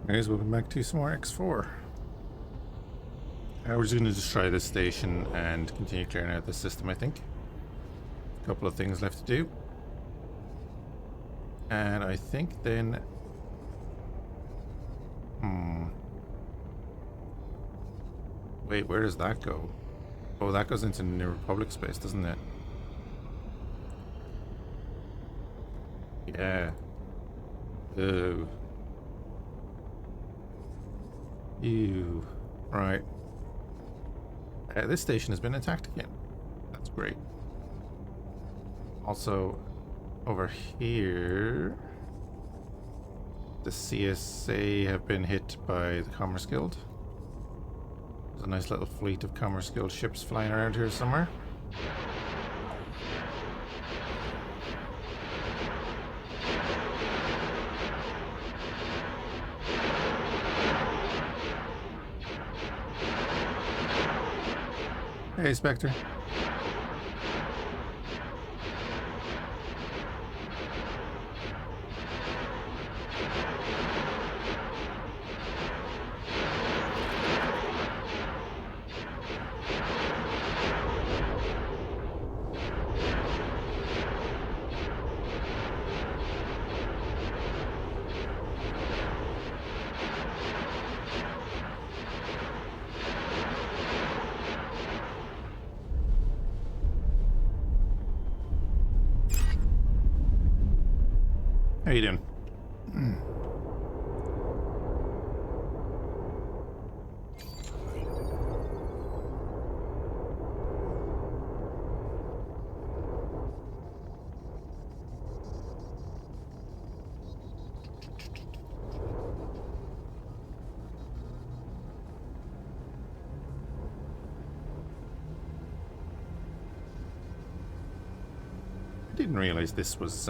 Guys, welcome back to some more X4. We're just going to just try this station and continue clearing out the system, I think. A couple of things left to do. And I think then... Wait, where does that go? Oh, that goes into New Republic space, doesn't it? Yeah. Ew. Ew. Right. This station has been attacked again. That's great. Also, over here, the CSA have been hit by the Commerce Guild. There's a nice little fleet of Commerce Guild ships flying around here somewhere. Hey, Spectre. How you doing? I didn't realize this was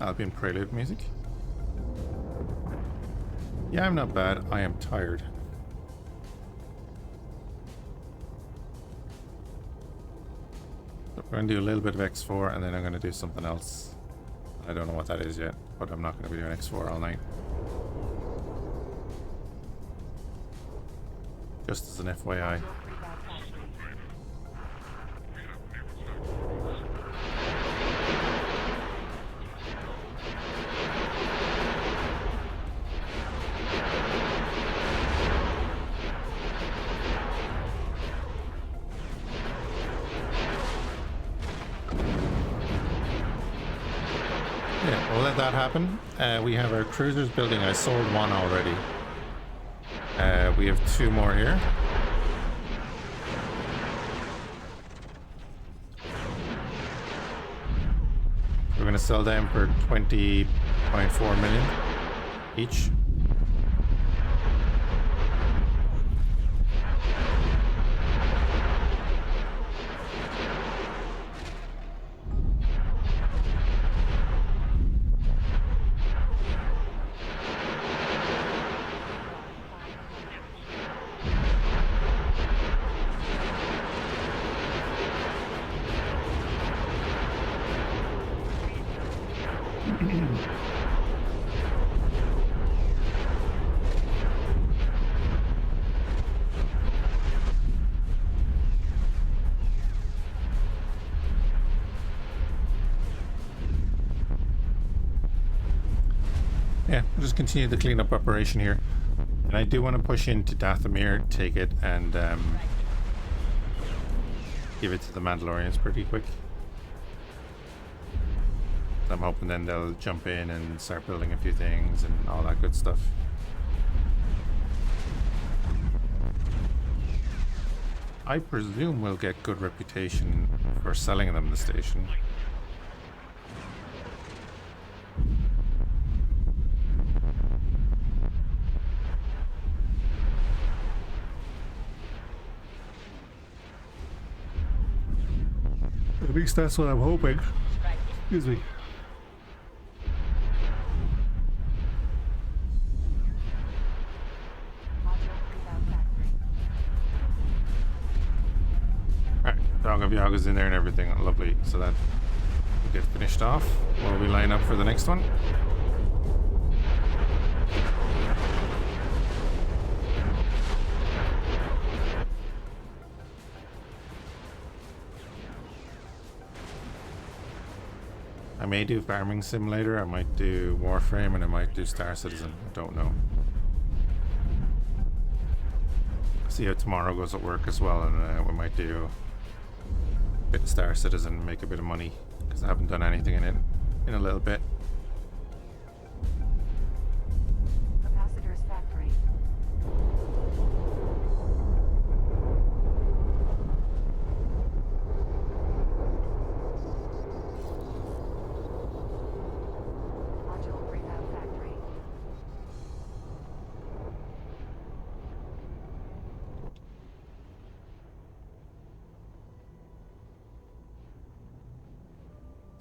Albion Prelude music. Yeah, I'm not bad. I am tired. So we're going to do a little bit of X4 and then I'm going to do something else. I don't know what that is yet, but I'm not going to be doing X4 all night. Just as an FYI. Yeah, we'll let that happen. We have our cruisers building. I sold one already. We have two more here. We're going to sell them for 20.4 million each. Yeah, we'll just continue the cleanup operation here. And I do want to push into Dathomir, take it, and give it to the Mandalorians pretty quick. I'm hoping then they'll jump in and start building a few things and all that good stuff. I presume we'll get good reputation for selling them the station. At least that's what I'm hoping. Excuse me. Alright, dog of Yaga's in there and everything. Lovely. So that will get finished off while we line up for the next one. I may do Farming Simulator, I might do Warframe, and I might do Star Citizen. I don't know. See how tomorrow goes at work as well, and we might do a bit of Star Citizen and make a bit of money, because I haven't done anything in it in a little bit. Capacitor's factory. Module prefab factory.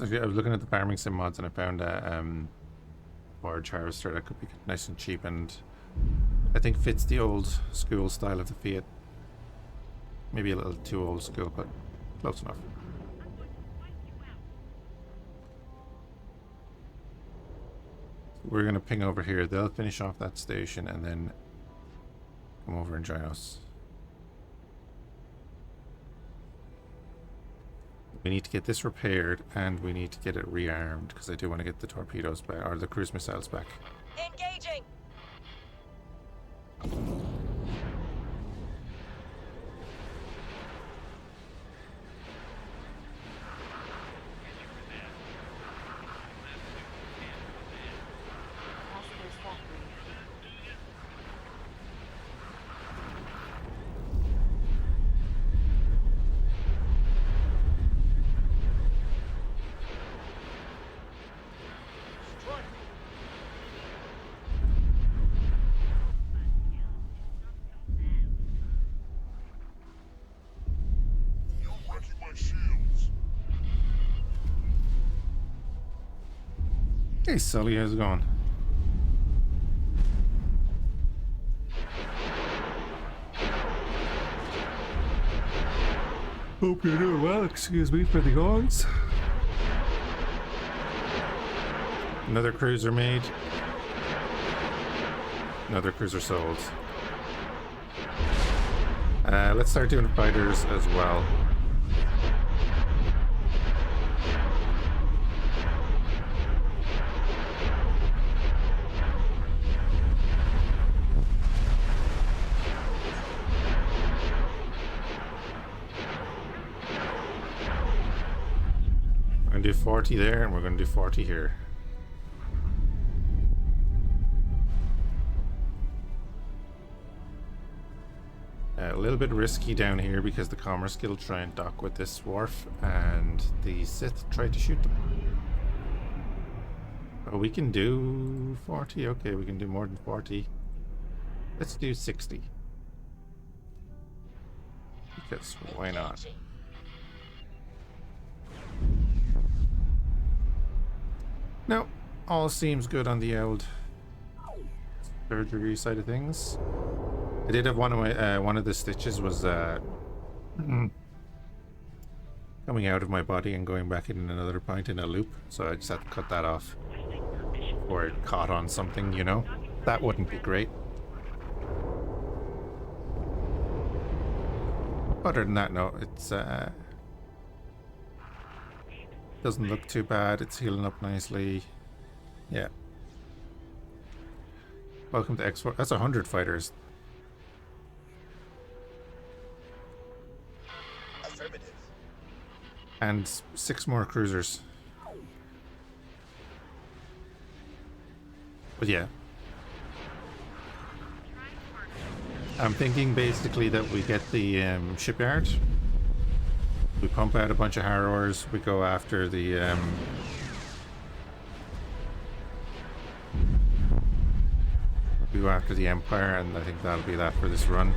Actually, I was looking at the farming sim mods and I found a large harvester that could be nice and cheap, and I think fits the old school style of the Fiat. Maybe a little too old school, but close enough. We're going to ping over here. They'll finish off that station and then come over and join us. We need to get this repaired, and we need to get it rearmed, because I do want to get the torpedoes back, or the cruise missiles back. Engaging. Capacitor's factory. Hey Sully, how's it going? Hope you're doing well, excuse me for the yawns. Another cruiser made. Another cruiser sold. Let's start doing fighters as well. We're going to do 40 there, and we're going to do 40 here. A little bit risky down here because the Commerce Guild try and dock with this wharf, and the Sith try to shoot them. Oh, we can do 40? Okay, we can do more than 40. Let's do 60. Because why not? No, all seems good on the old surgery side of things. I did have one of my one of the stitches was coming out of my body and going back in another point in a loop, so I just had to cut that off before it caught on something, you know. That wouldn't be great. Other than that, no, it's doesn't look too bad. It's healing up nicely. Yeah. Welcome to X4. That's 100 fighters. Affirmative. And 6 more cruisers. But yeah. I'm thinking basically that we get the shipyard. We pump out a bunch of harrowers. We go after the Empire, and I think that'll be that for this run.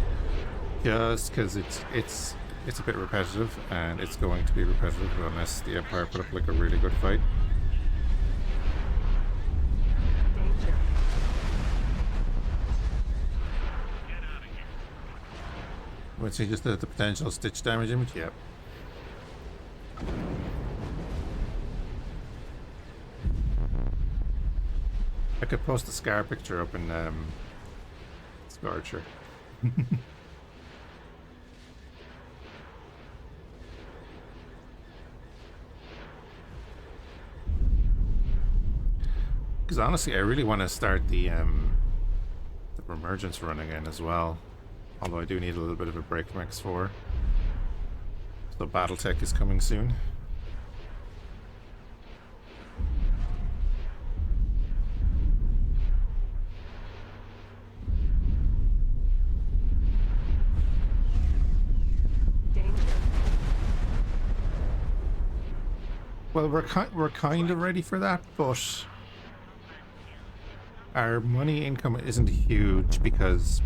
Just because it's a bit repetitive, and it's going to be repetitive unless the Empire put up like a really good fight. Would see just the potential stitch damage image? Yep. I could post a scar picture up in Scorcher. Because honestly, I really want to start the Remergence run again as well. Although I do need a little bit of a break from X4. So Battletech is coming soon. Danger. Well, we're kind of ready for that, but our money income isn't huge because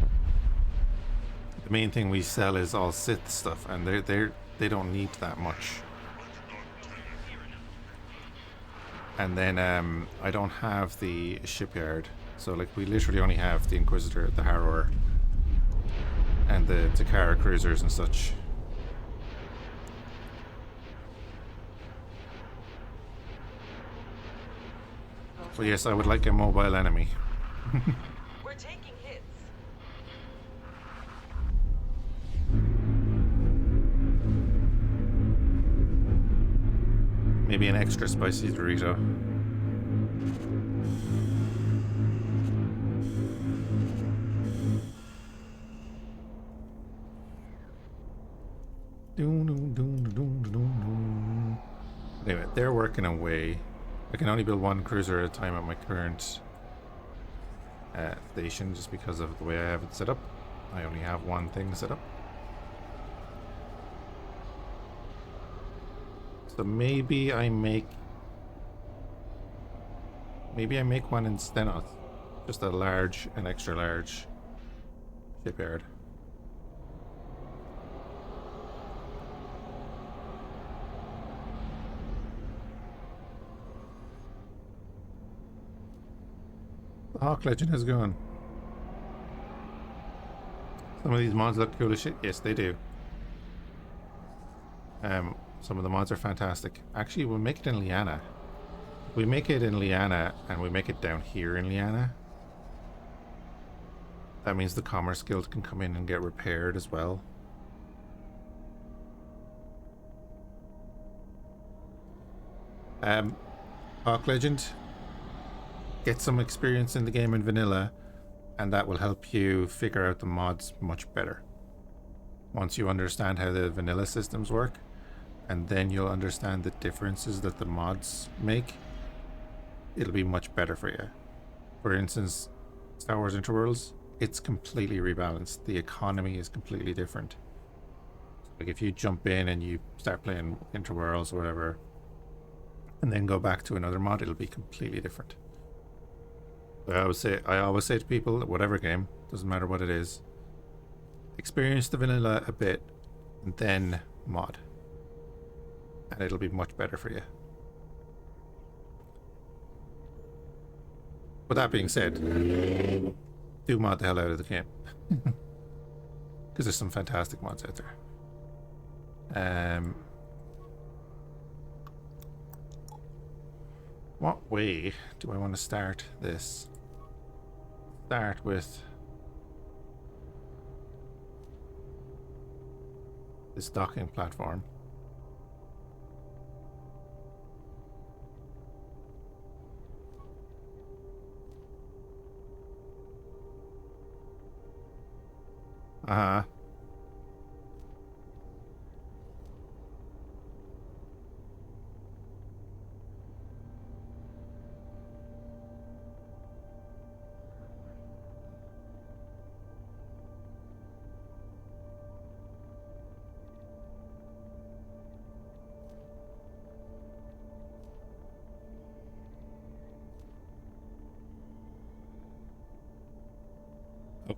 the main thing we sell is all Sith stuff, and they don't need that much. And then I don't have the shipyard, so like we literally only have the Inquisitor, the Harrower, and the Takara cruisers and such. So yes, I would like a mobile enemy. We're taking hits. Maybe an extra spicy Dorito. Anyway, they're working away. I can only build one cruiser at a time at my current station just because of the way I have it set up. I only have one thing set up. So maybe I make one in Stenot. Just a large, an extra large shipyard. The Hawk Legend has gone. Some of these mods look cool as shit. Yes, they do. Some of the mods are fantastic. Actually, we'll make it in Liana. If we make it in Liana and we make it down here in Liana, that means the Commerce Guild can come in and get repaired as well. Hawk Legend, get some experience in the game in vanilla, and that will help you figure out the mods much better. Once you understand how the vanilla systems work, and then you'll understand the differences that the mods make, it'll be much better for you. For instance, Star Wars Interworlds, it's completely rebalanced. The economy is completely different. Like if you jump in and you start playing Interworlds or whatever, and then go back to another mod, it'll be completely different. I always say to people, whatever game, doesn't matter what it is, experience the vanilla a bit, and then mod, and it'll be much better for you. With that being said, do mod the hell out of the game, because there's some fantastic mods out there. What way do I want to start this? Start with this docking platform. Uh-huh.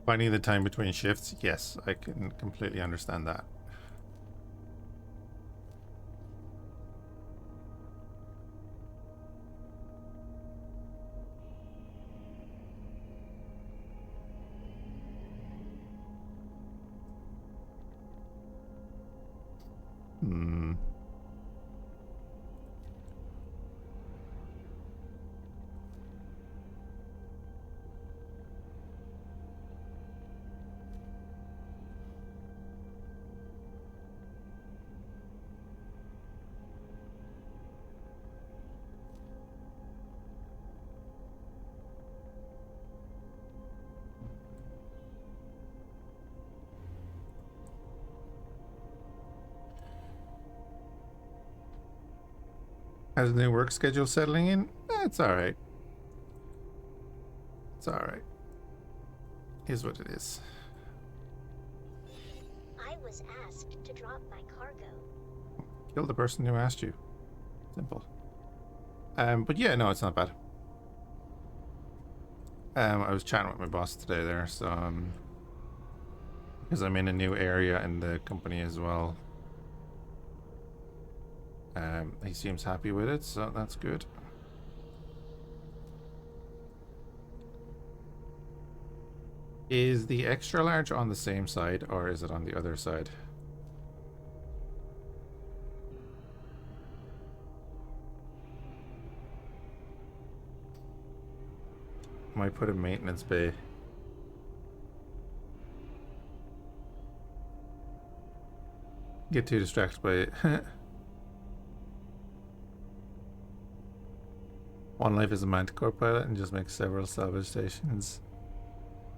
Finding the time between shifts, yes, I can completely understand that. Hmm. How's the new work schedule settling in? It's alright. It's alright. Here's what it is. I was asked to drop my cargo. Kill the person who asked you. Simple. But yeah, no, it's not bad. I was chatting with my boss today there, so because I'm in a new area in the company as well. He seems happy with it, so that's good. Is the extra large on the same side, or is it on the other side? Might put a maintenance bay. Get too distracted by it. One life as a Manticore pilot and just make several salvage stations.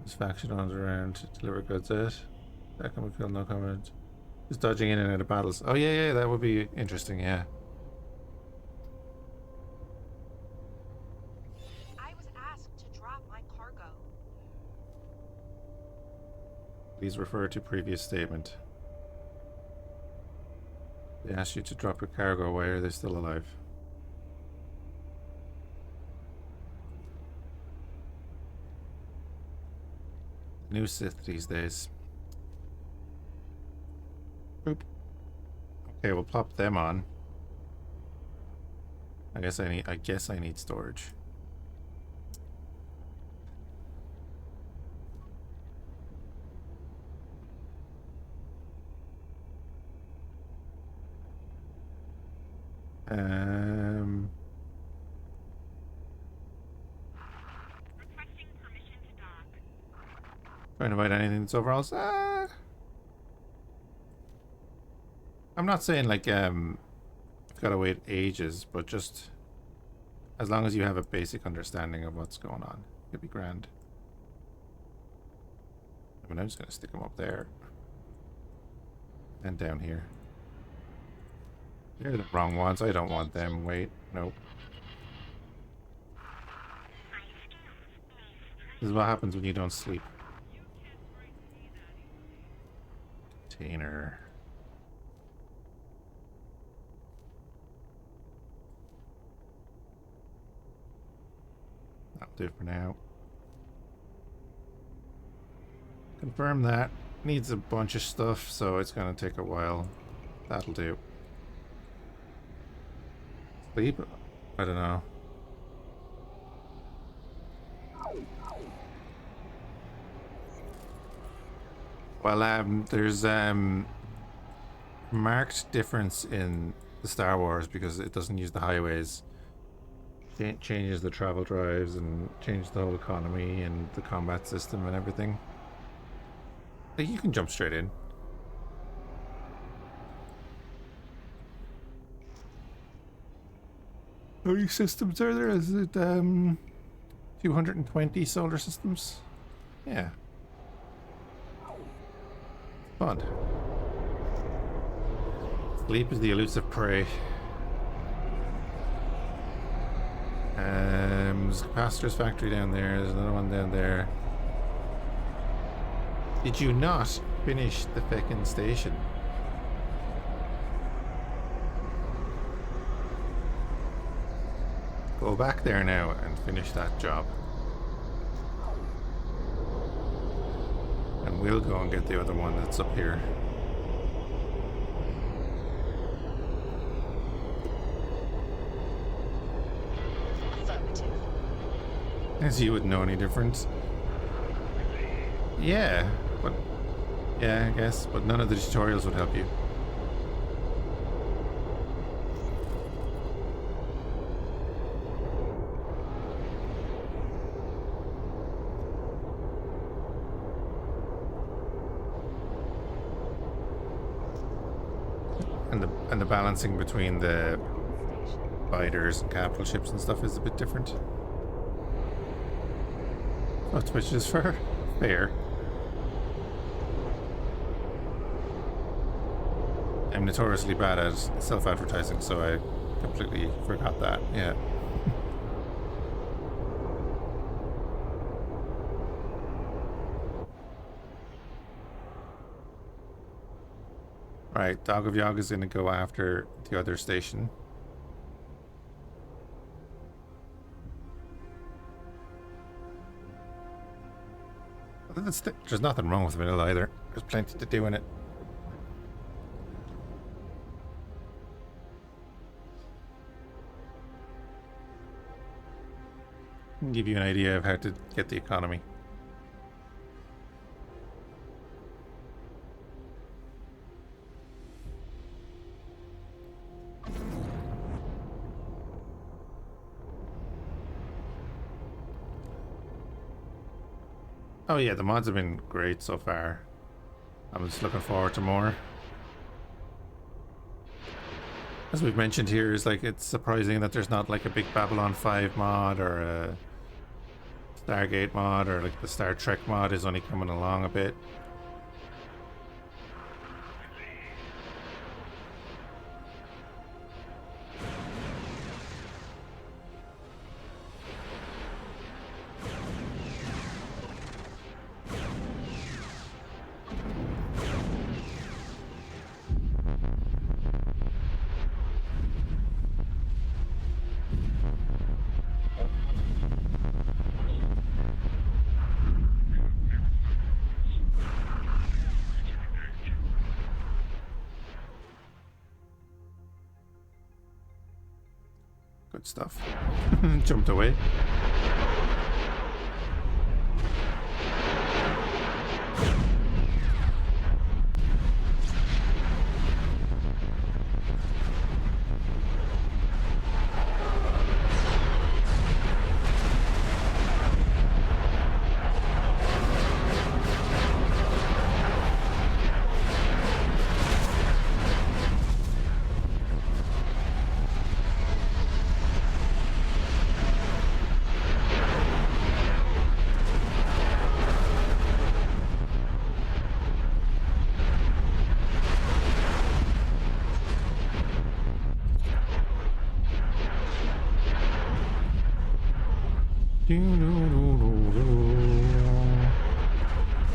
This faction on around to deliver goods out. That can be killed, no comment. Just dodging in and out of battles. Oh yeah, that would be interesting, yeah. I was asked to drop my cargo. Please refer to previous statement. They asked you to drop your cargo. Why are they still alive? New Sith these days. Boop. Okay, we'll plop them on. I guess I need storage. Requesting permission to dock. Trying to find anything that's overall. I'm not saying like you've got to wait ages, but just as long as you have a basic understanding of what's going on, it'd be grand. I mean, I'm just gonna stick them up there and down here. They're the wrong ones. I don't want them. Wait, nope. This is what happens when you don't sleep. Container. That'll do for now. Confirm that. Needs a bunch of stuff, so it's gonna take a while. That'll do. Sleep? I don't know. Well, there's marked difference in the Star Wars because it doesn't use the highways. It changes the travel drives and changes the whole economy and the combat system and everything. Like, you can jump straight in. How many systems are there? Is it 220 solar systems? Yeah. Fun. Sleep is the elusive prey. There's a capacitor's factory down there. There's another one down there. Did you not finish the feckin' station? Go back there now and finish that job. And we'll go and get the other one that's up here. Affirmative. As you wouldn't know any difference. Yeah, but... yeah, I guess. But none of the tutorials would help you. And the balancing between the fighters and capital ships and stuff is a bit different. That's which is fair. I'm notoriously bad at self-advertising, so I completely forgot that. Yeah. Right, Dog of Yog is going to go after the other station. There's nothing wrong with vanilla either. There's plenty to do in it. Give you an idea of how to get the economy. Oh yeah, the mods have been great so far. I'm just looking forward to more. As we've mentioned here, is like it's surprising that there's not like a big Babylon 5 mod or a Stargate mod, or like the Star Trek mod is only coming along a bit. Good stuff. Jumped away.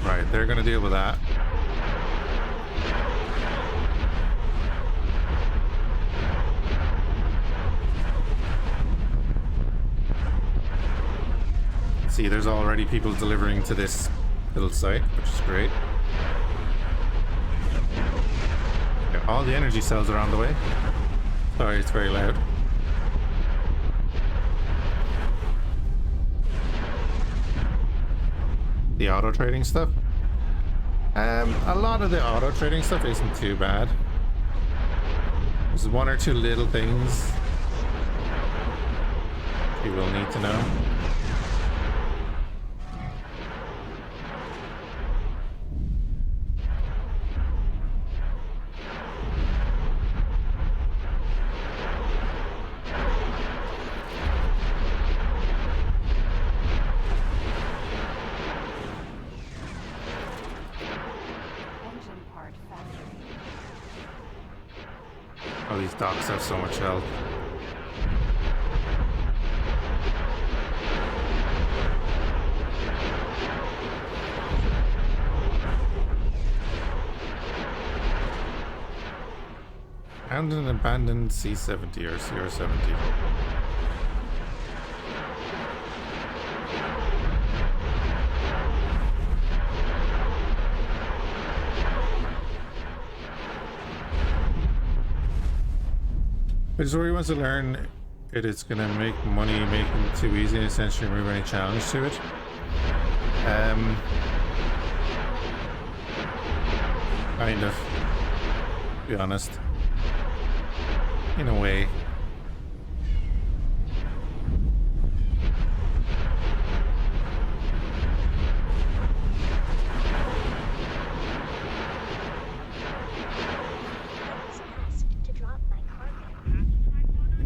Right, they're gonna deal with that. See, there's already people delivering to this little site, which is great. Yeah, all the energy cells are on the way. Sorry, it's very loud. The auto trading stuff. A lot of the auto trading stuff isn't too bad. There's one or two little things you will need to know. Oh, these docks have so much health. Found an abandoned C-70 or CR-70. But Zori wants to learn it is going to make money making it too easy and essentially remove any challenge to it. Kind of, to be honest. In a way.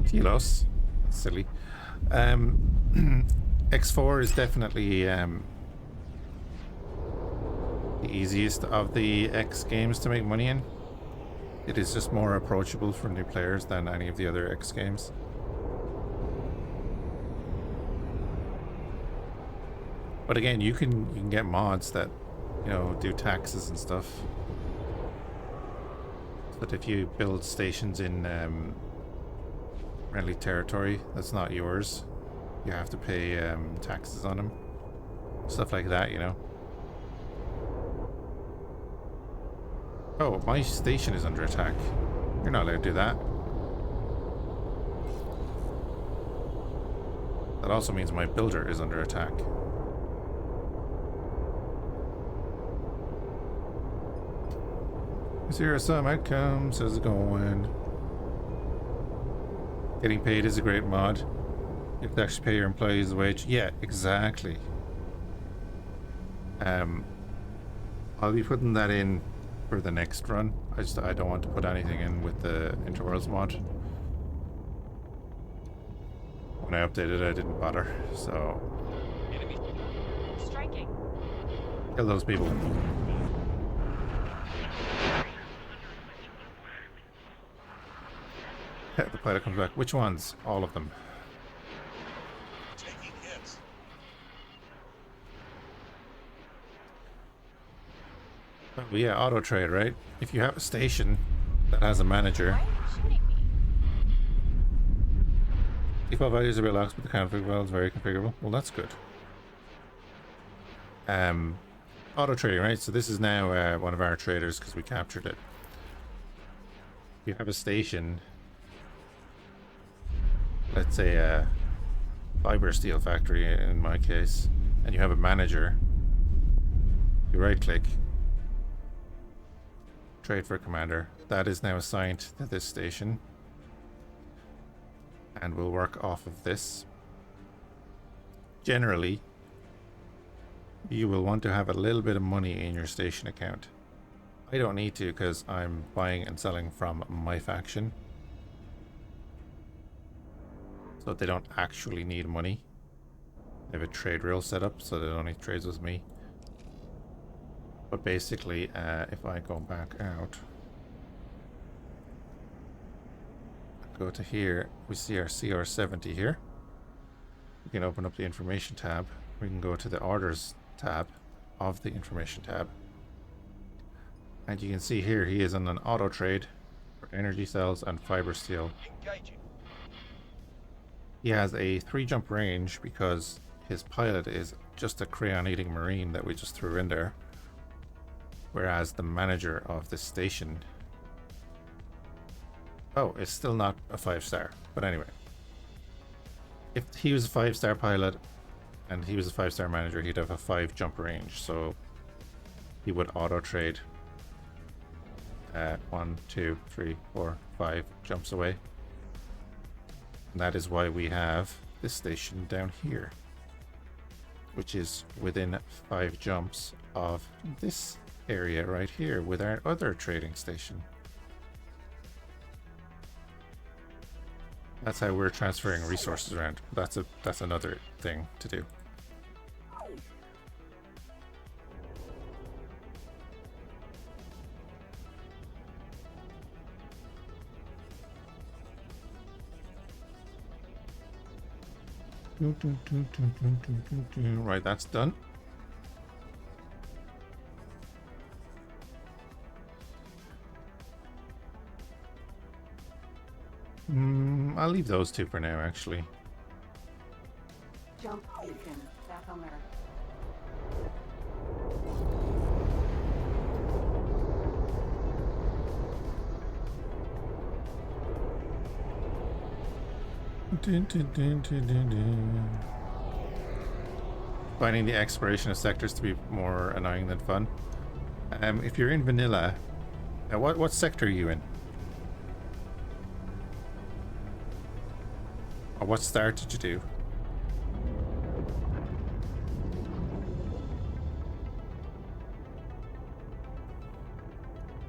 Kilos. Silly. X4 is definitely the easiest of the X games to make money in. It is just more approachable for new players than any of the other X games. But again, you can get mods that, you know, do taxes and stuff. So that if you build stations in friendly territory that's not yours, you have to pay taxes on them. Stuff like that, you know. Oh, my station is under attack. You're not allowed to do that. That also means my builder is under attack. Here are some outcomes. How's it going? Getting paid is a great mod. You have to actually pay your employees a wage. Yeah, exactly. I'll be putting that in for the next run. I don't want to put anything in with the Interworlds mod. When I updated it, I didn't bother. So Striking. kill those people. The pilot comes back. Which ones? All of them. Taking hits. Oh, yeah, auto trade, right? If you have a station that has a manager, Why are you shooting me? default values are a bit locked, but the config file is very configurable. Well, that's good. Auto trading, right? So this is now one of our traders because we captured it. If you have a station, let's say a fiber steel factory in my case, and you have a manager, you right click, trade for a commander. That is now assigned to this station, and we'll work off of this. Generally, you will want to have a little bit of money in your station account. I don't need to because I'm buying and selling from my faction, so they don't actually need money. They have a trade reel set up so they don't need trades with me. But basically, if I go back out, go to here, we see our CR70 here. We can open up the information tab. We can go to the orders tab of the information tab. And you can see here he is on an auto trade for energy cells and fiber steel. Engaging. He has a 3-jump range because his pilot is just a crayon-eating marine that we just threw in there. Whereas the manager of this station... Oh, it's still not a 5-star. But anyway. If he was a 5-star pilot and he was a 5-star manager, he'd have a 5-jump range. So he would auto-trade 1, 2, 3, 4, 5 jumps away. And that is why we have this station down here, which is within 5 jumps of this area right here with our other trading station. That's how we're transferring resources around. That's another thing to do. Right, that's done. I'll leave those two for now, actually. Jump beacon back on there. Finding the exploration of sectors to be more annoying than fun. If you're in vanilla, what sector are you in? Or what star did you do?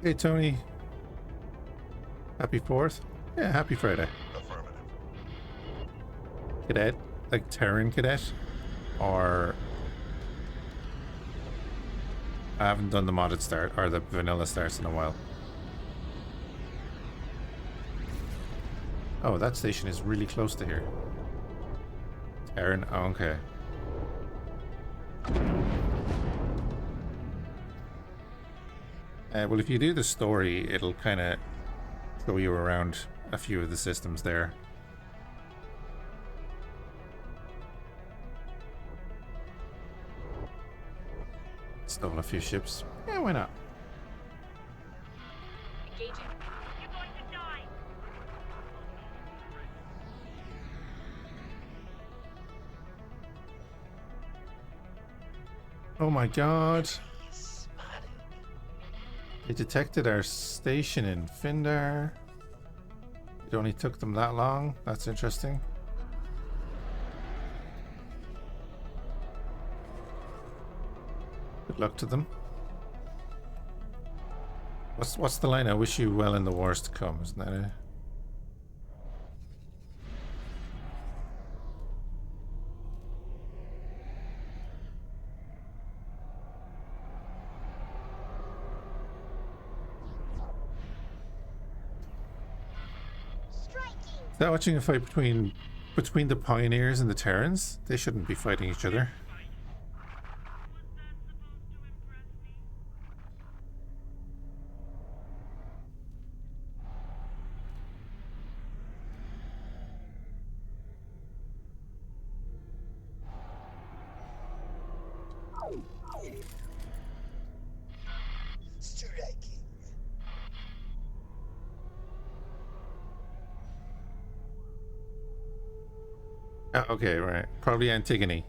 Hey Tony. Happy 4th? Yeah, happy Friday. Affirmative. Cadet? Like Terran Cadet? Or... I haven't done the modded start or the vanilla starts in a while. Oh, that station is really close to here. Terran, oh, okay. Well, if you do the story, it'll kind of show you around a few of the systems there. Stole a few ships. Yeah, why not? Engaging. You're going to die. Oh my god. They detected our station in Findar. It only took them that long. That's interesting. Good luck to them. What's the line? I wish you well in the wars to come, isn't that it? Is that watching a fight between the pioneers and the Terrans? They shouldn't be fighting each other. Oh, okay, right. Probably Antigone.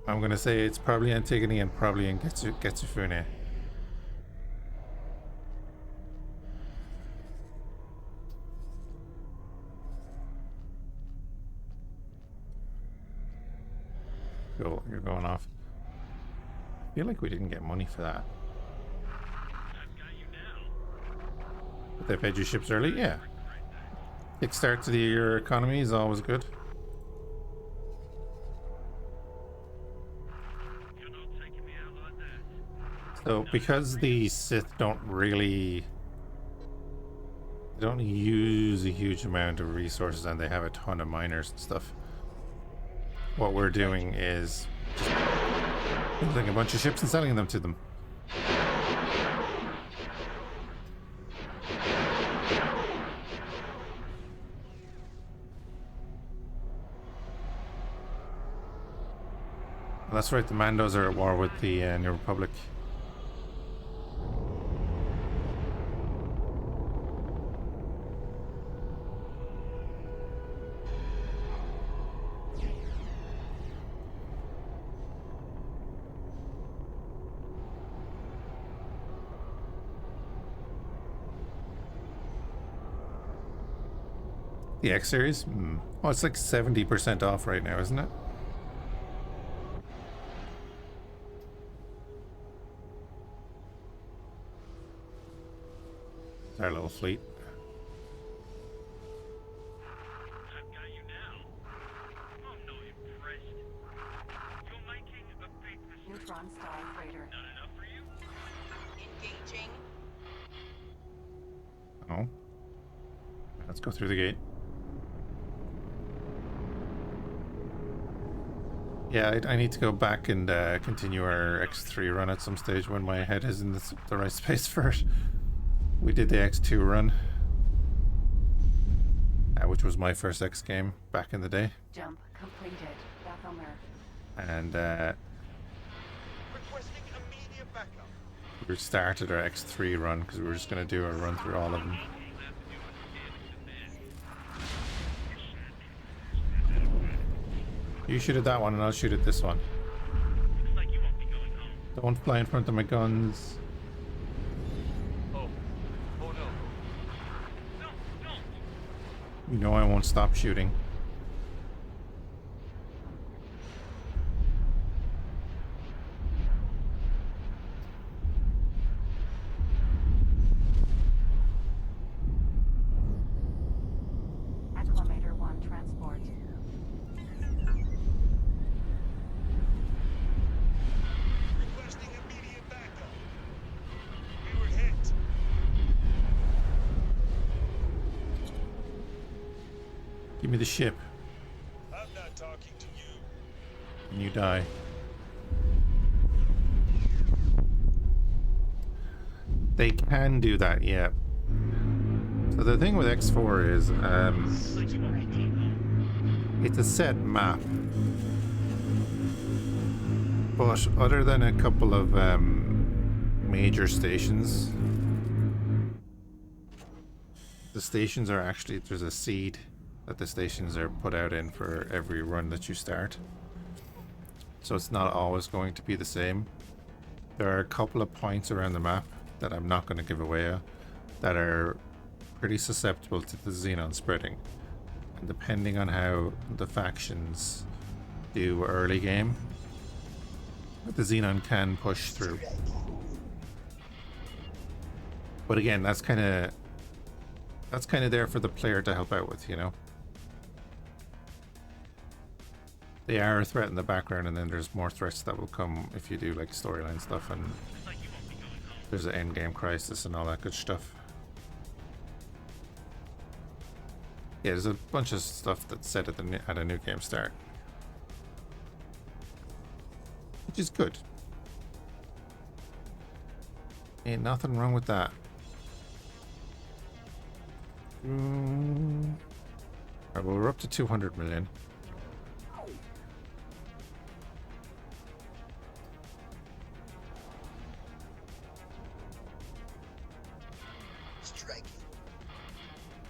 I'm gonna say it's probably Antigone and probably in Getsufune. Cool, you're going off. I feel like we didn't get money for that. But they paid you ships early? Yeah. Kickstart to your economy is always good. So because the Sith don't use a huge amount of resources and they have a ton of miners and stuff, what we're doing is just building a bunch of ships and selling them to them. That's right, the Mandos are at war with the New Republic. The X series? Oh, it's like 70% off right now, isn't it? Our little fleet. I've got you now. I'm not impressed. You're making a big mistake. Neutron star freighter. Not enough for you? Engaging. Oh. Let's go through the gate. Yeah, I need to go back and continue our X3 run at some stage when my head is in the right space for it. We did the X2 run, which was my first X game back in the day. Jump completed. Baphomer. And Requesting immediate backup. we started our X3 run because we were just going to do a run through all of them. You shoot at that one and I'll shoot at this one. Looks like you won't be going home. Don't fly in front of my guns. Oh no. No, don't. You know I won't stop shooting. Acclamator 1 transport. Requesting immediate backup. We were hit. Give me the ship. I'm not talking to you. And you die. They can do that, yeah. So the thing with X4 is, it's a set map. But other than a couple of major stations, the stations are actually, there's a seed that the stations are put out in for every run that you start. So it's not always going to be the same. There are a couple of points around the map that I'm not going to give away that are pretty susceptible to the Xenon spreading. And depending on how the factions do early game, the Xenon can push through. But again, that's kind of there for the player to help out with, you know. They are a threat in the background, and then there's more threats that will come if you do like storyline stuff, and there's an end game crisis and all that good stuff. Yeah, there's a bunch of stuff that's set at a new game start, which is good. Ain't nothing wrong with that. Alright, well, we're up to 200 million.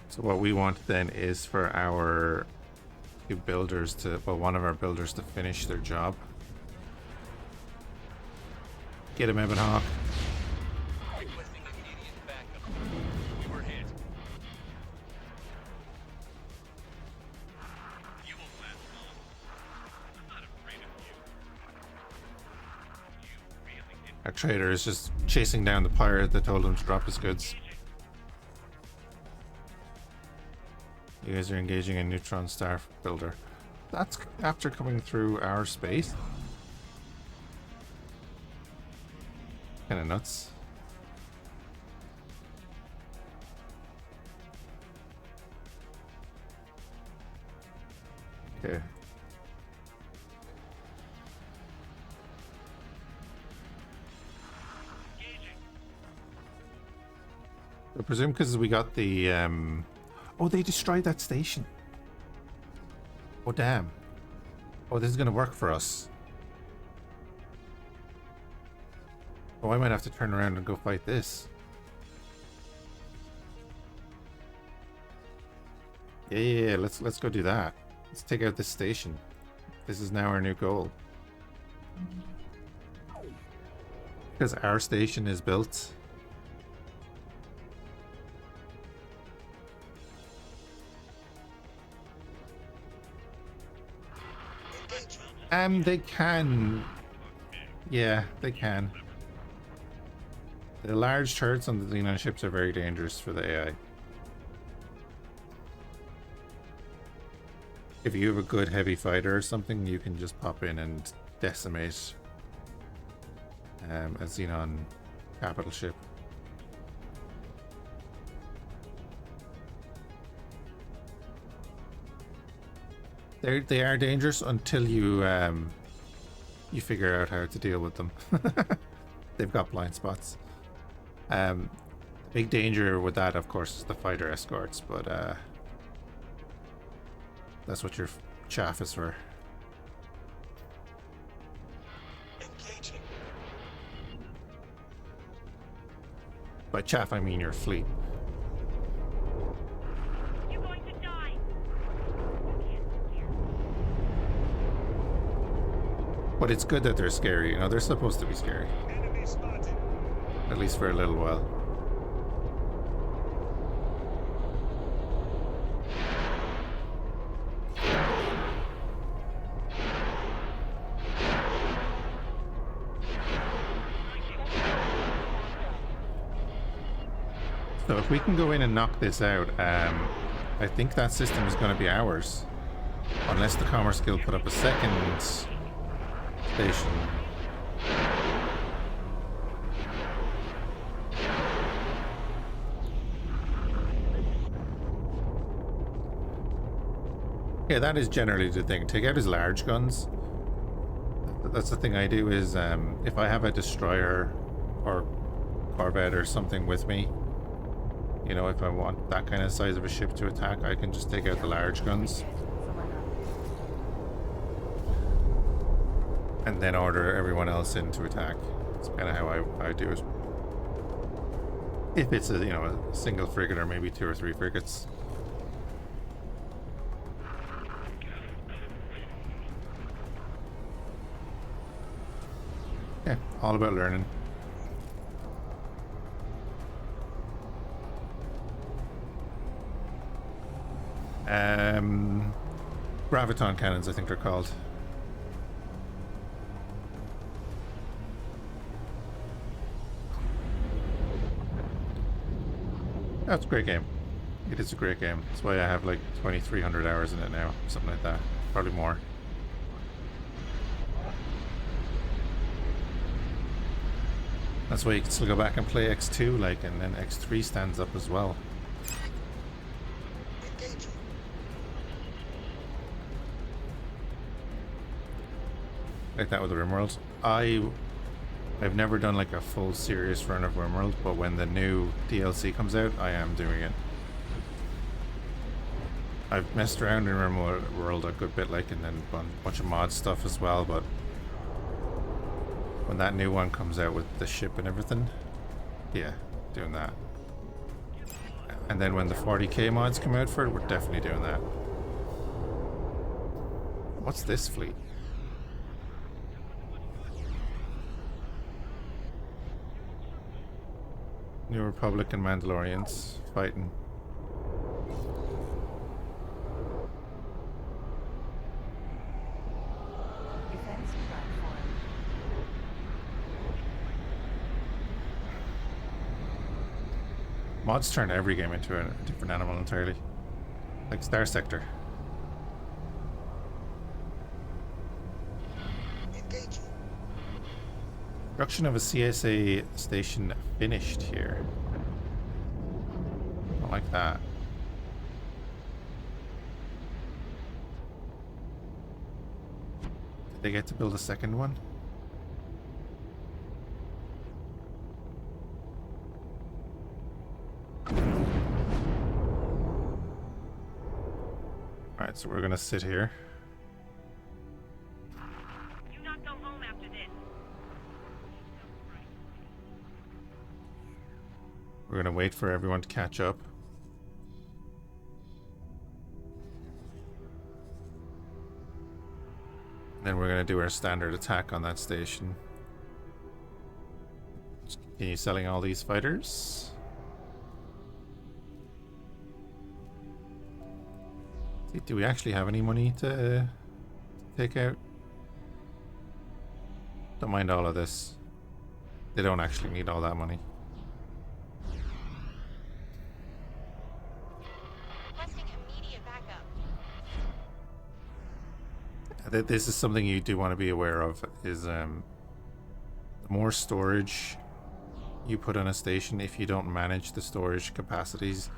So what we want then is for our two builders to, well, one of our builders to finish their job. Get him, Ebon Hawk. Requesting immediate backup. We were hit. You won't last long. I'm not afraid of you. You really did. Our trader is just chasing down the pirate that told him to drop his goods. You guys are engaging a neutron star builder. That's after coming through our space. Kind of nuts. Okay. I presume because we got the oh, they destroyed that station. Oh, damn. Oh, this is going to work for us. Oh, I might have to turn around and go fight this. Yeah, let's go do that. Let's take out this station. This is now our new goal. Because our station is built. They can. Yeah, they can. The large turrets on the Xenon ships are very dangerous for the AI. If you have a good heavy fighter or something, you can just pop in and decimate a Xenon capital ship. They are dangerous until you you figure out how to deal with them. They've got blind spots. Big danger with that, of course, is the fighter escorts, but that's what your chaff is for. Engaging. By chaff, I mean your fleet. You're going to die. But it's good that they're scary, you know, they're supposed to be scary. Enemy spotted. At least for a little while. So if we can go in and knock this out, I think that system is going to be ours. Unless the Commerce Guild put up a second station. Yeah, that is generally the thing. Take out his large guns. That's the thing I do is if I have a destroyer or corvette or something with me, you know, if I want that kind of size of a ship to attack, I can just take out the large guns and then order everyone else in to attack. It's kind of how I do it. If it's a, you know, a single frigate or maybe 2 or 3 frigates. Yeah, all about learning. Graviton cannons, I think they're called. That's a great game. It is a great game. That's why I have like 2,300 hours in it now, something like that. Probably more. That's why you can still go back and play X2, like, and then X3 stands up as well. Engaging. Like that with the RimWorld. I've never done like a full serious run of RimWorld, but when the new DLC comes out, I am doing it. I've messed around in RimWorld a good bit, like, and then done a bunch of mod stuff as well, but when that new one comes out with the ship and everything, yeah, doing that. And then when the 40k mods come out for it, we're definitely doing that. What's this fleet? New Republic and Mandalorians fighting. Defense platform. Mods turn every game into a different animal entirely. Like Starsector. Engaging. Construction of a CSA station finished here. I like that. Did they get to build a second one? Alright, so we're gonna sit here. Do not go home after this. We're gonna wait for everyone to catch up. Then we're gonna do our standard attack on that station. Just continue selling all these fighters. See, do we actually have any money to take out? Don't mind all of this. They don't actually need all that money. Requesting immediate backup. This is something you do want to be aware of, is the more storage you put on a station, if you don't manage the storage capacities,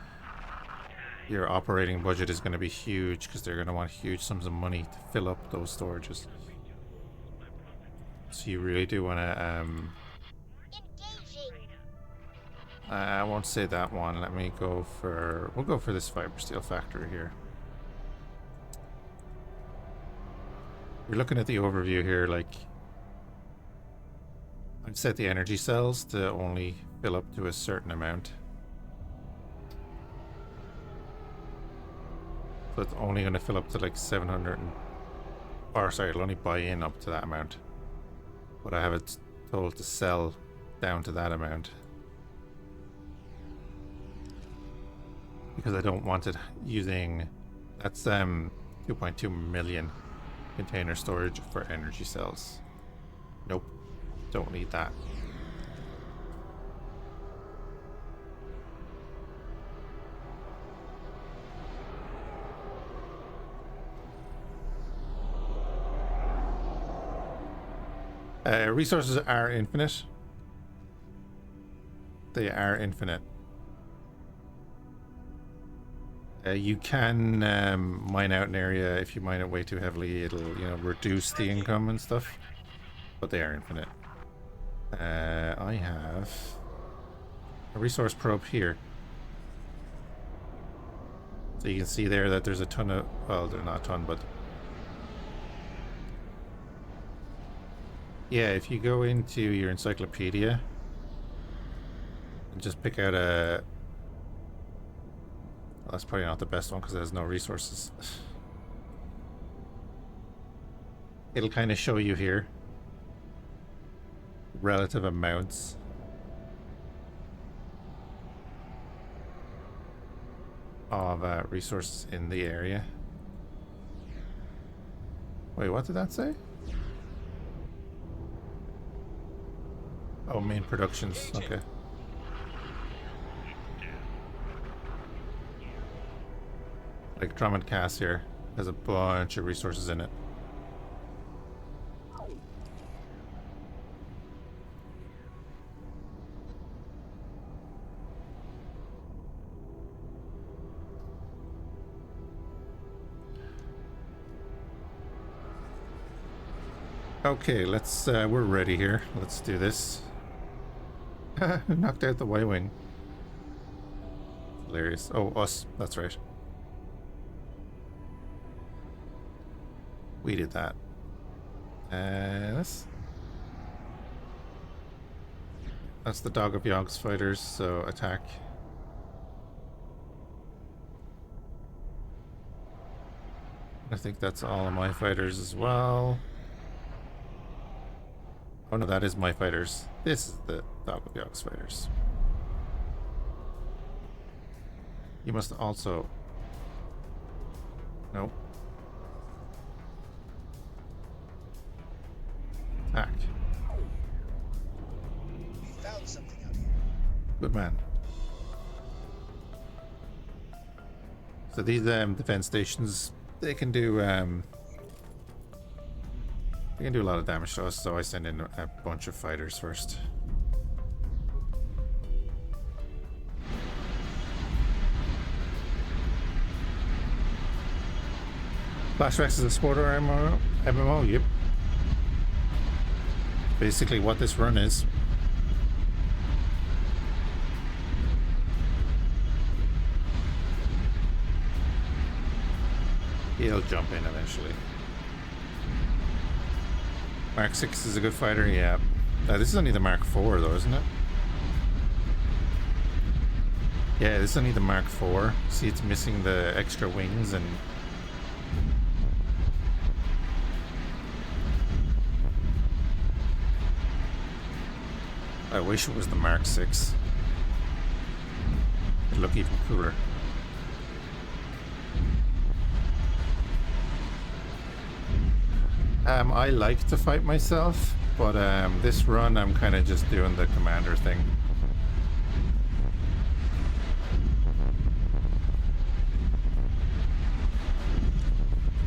your operating budget is going to be huge, because they're going to want huge sums of money to fill up those storages. So you really do want to Engaging. I won't say that one. Let me go for, we'll go for this fiber steel factory here. We're looking at the overview here, like, I've set the energy cells to only fill up to a certain amount. So it's only going to fill up to like 700 and, or sorry, it'll only buy in up to that amount. But I have it told to sell down to that amount. Because I don't want it using, that's 2.2 million container storage for energy cells. Nope, don't need that. Resources are infinite. They are infinite. You can mine out an area. If you mine it way too heavily, it'll, you know, reduce the income and stuff. But they are infinite. I have a resource probe here. So you can see there that there's a ton of, well, they're not a ton, but yeah, if you go into your encyclopedia and just pick out a, well, that's probably not the best one because it has no resources. It'll kind of show you here relative amounts of resources in the area. Wait, what did that say? Oh, main productions. Okay. Like Drummond Cass here has a bunch of resources in it. Okay, let's, we're ready here. Let's do this. Knocked out the Y-Wing. Hilarious. Oh, us. That's right. We did that. That's the Dog of Yogg's fighters, so attack. I think that's all of my fighters as well. Oh no, that is my fighters. This is the Dog of Yogg's fighters. You must also... Nope. Attack. We found something out here. Good man. So these defense stations, they can do a lot of damage to us, so I send in a bunch of fighters first. Flashbacks is a sport or MMO, yep. Basically what this run is. He'll jump in eventually. Mark 6 is a good fighter, yeah. This is only the Mark 4 though, isn't it? Yeah, this is only the Mark 4. See, it's missing the extra wings and... I wish it was the Mark 6. It'd look even cooler. I like to fight myself, but this run I'm kind of just doing the commander thing.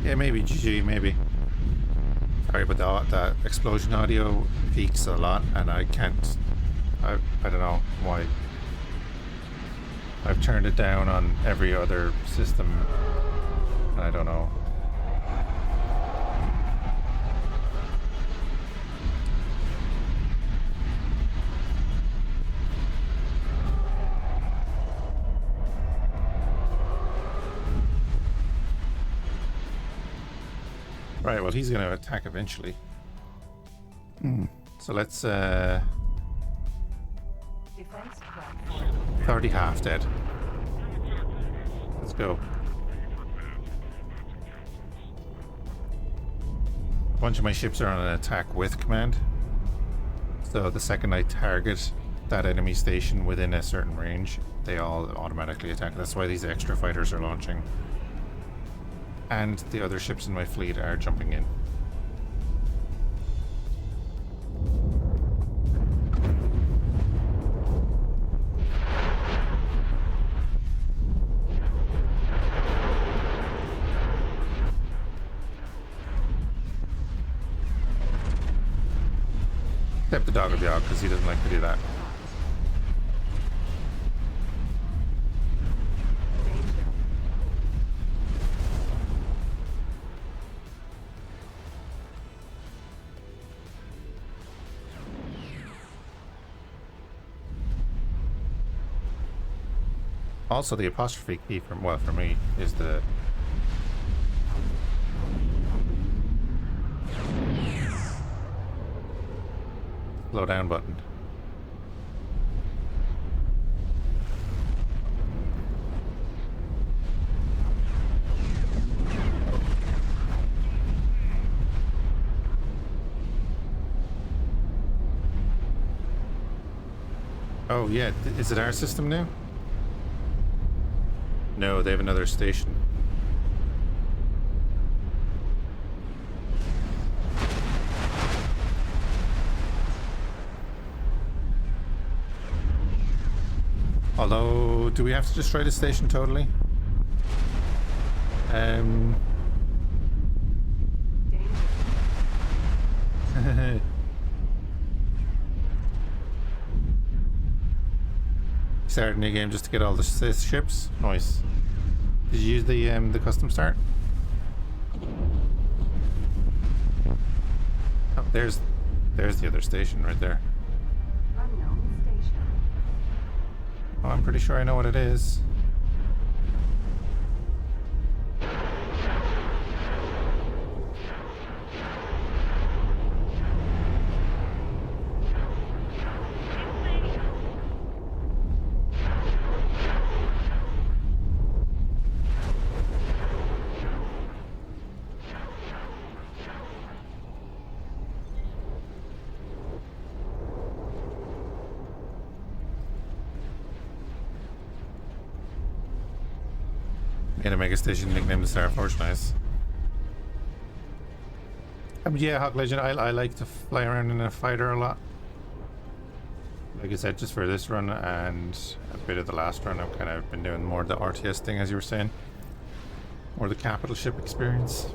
Yeah, maybe GG, maybe. Sorry, but the explosion audio peaks a lot, and I can't. I don't know why. I've turned it down on every other system, and I don't know. Right, well, he's going to attack eventually. So let's, Defense platform. already half dead. Let's go. A bunch of my ships are on an attack with command. So the second I target that enemy station within a certain range, they all automatically attack. That's why these extra fighters are launching. And the other ships in my fleet are jumping in. Except the Dog of Yogg, because he doesn't like to do that. Also, the apostrophe key from, well, for me, is the slow down button. Oh yeah, is it our system now? No, they have another station. Although, do we have to destroy the station totally? Start a new game just to get all the Sith ships. Nice. Did you use the custom start? Oh, there's the other station right there. Unknown station. Oh, I'm pretty sure I know what it is. In a mega station nicknamed the Star Forge, nice. Yeah, Hawk Legend, I like to fly around in a fighter a lot. Like I said, just for this run and a bit of the last run, I've kind of been doing more of the RTS thing, as you were saying. More the capital ship experience.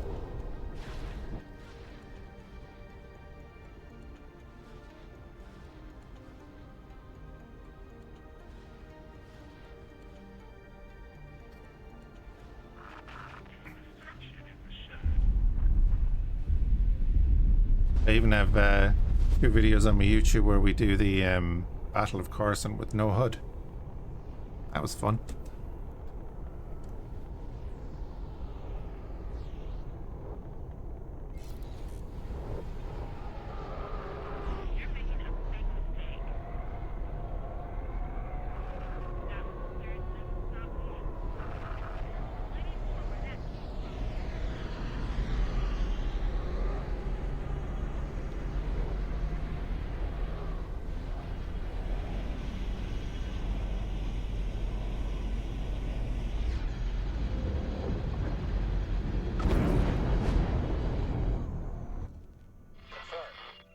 I even have 2 videos on my YouTube where we do the Battle of Coruscant with no HUD. That was fun. You're making a big mistake. Now, there's the stop here. Plenty more where that's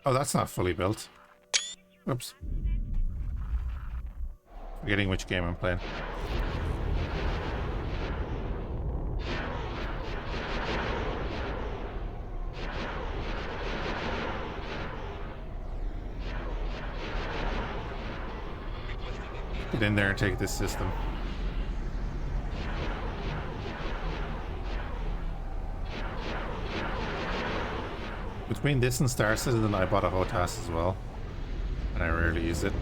Oh, that's not fully built. Oops. Forgetting which game I'm playing. Get in there and take this system. Between this and Star Citizen, I bought a HOTAS as well, and I rarely use it,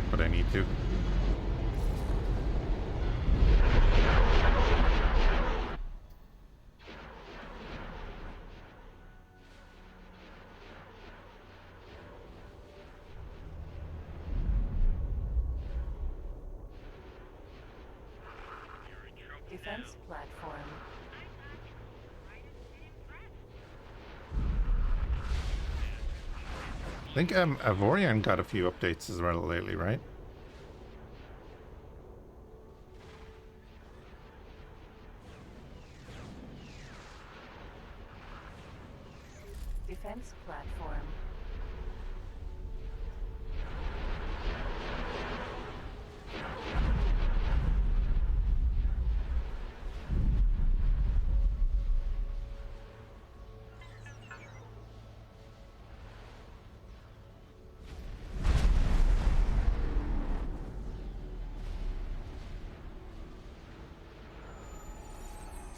but I need to. Defense platform. I think Avorion got a few updates as well lately, right? Defense platform.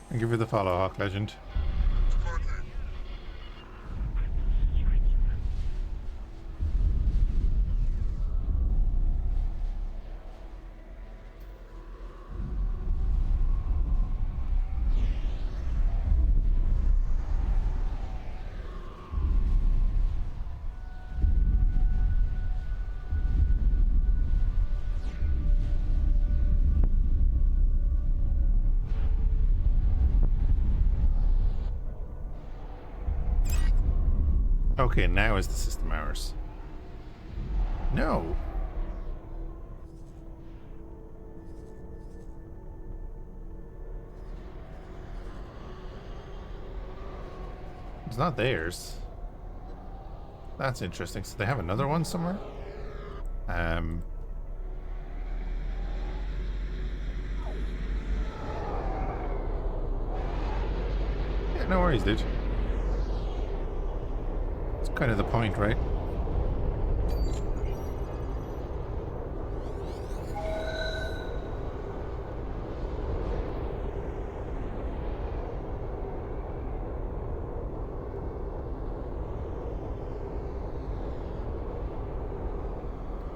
And give her the follow, Hawk Legend. Okay, now is the system ours? No. It's not theirs. That's interesting. So they have another one somewhere? Yeah, no worries, dude. It's kind of the point, right?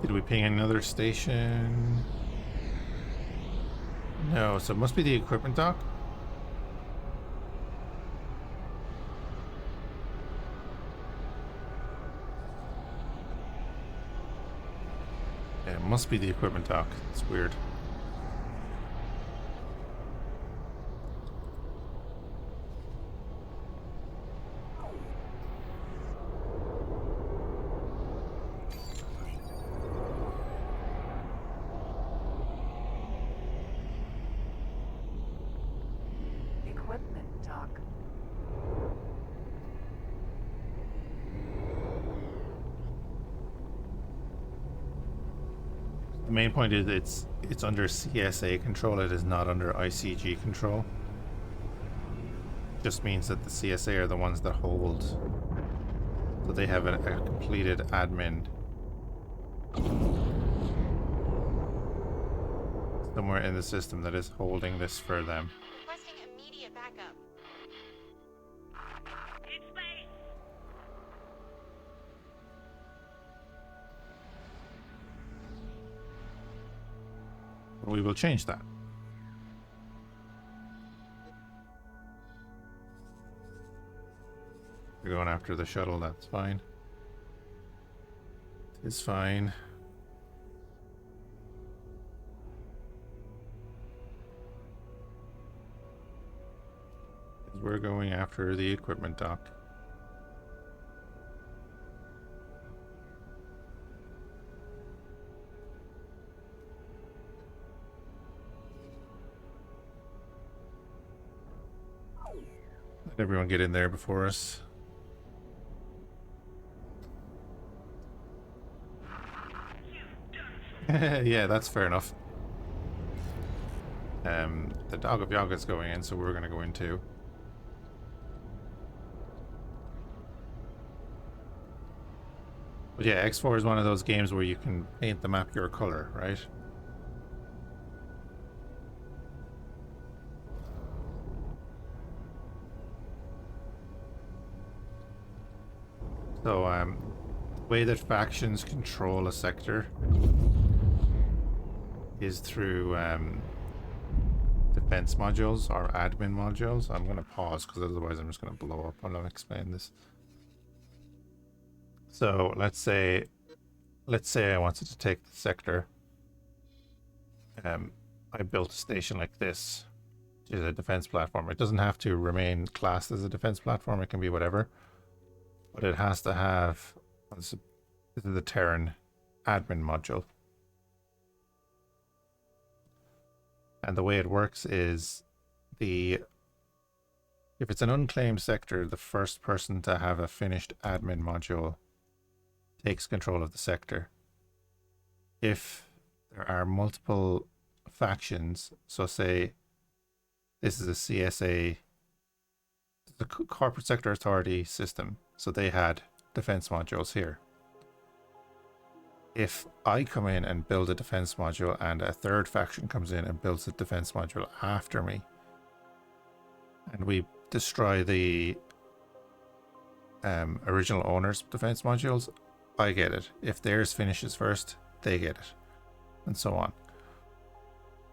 Did we ping another station? No, so it must be the equipment dock. Yeah, it must be the equipment dock. It's weird. Equipment dock. The main point is it's under CSA control. It is not under ICG control. Just means that the CSA are the ones that hold. So they have a completed admin somewhere in the system that is holding this for them. Requesting immediate backup. In space! We will change that. We're going after the shuttle, that's fine. It's fine. We're going after the equipment dock. Let everyone get in there before us. Yeah, that's fair enough. The Dog of Yaga's going in, so we're gonna go in too. But yeah, X4 is one of those games where you can paint the map your color, right? So, the way that factions control a sector is through defense modules or admin modules. I'm going to pause because otherwise I'm just going to blow up when I explain this. So let's say I wanted to take the sector. I built a station like this, which is a defense platform. It doesn't have to remain classed as a defense platform. It can be whatever, but it has to have this is the Terran admin module. And the way it works is if it's an unclaimed sector, the first person to have a finished admin module takes control of the sector. If there are multiple factions, so say this is a CSA, the Corporate Sector Authority system, so they had defense modules here. If I come in and build a defense module and a third faction comes in and builds a defense module after me, and we destroy the original owner's defense modules, I get it. If theirs finishes first, they get it, and so on.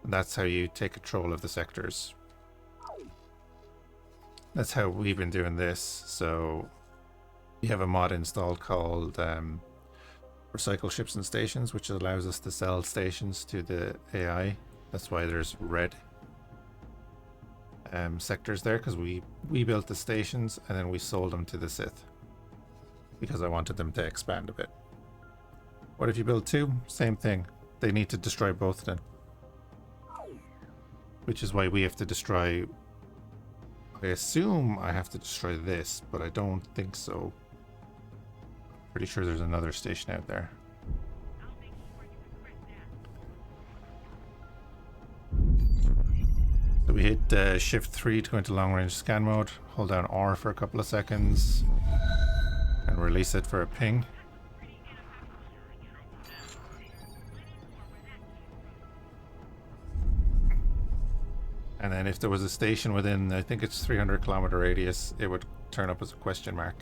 And that's how you take control of the sectors. That's how we've been doing this. So we have a mod installed called Recycle Ships and Stations, which allows us to sell stations to the AI. That's why there's red sectors there, because we built the stations and then we sold them to the Sith. because I wanted them to expand a bit. What if you build 2? Same thing. They need to destroy both then. Which is why we have to destroy... I assume I have to destroy this, but I don't think so. Pretty sure there's another station out there. I'll make sure you regret that. So we hit shift 3 to go into long range scan mode. Hold down R for a couple of seconds. And release it for a ping. And then if there was a station within, I think it's 300-kilometer radius, it would turn up as a question mark.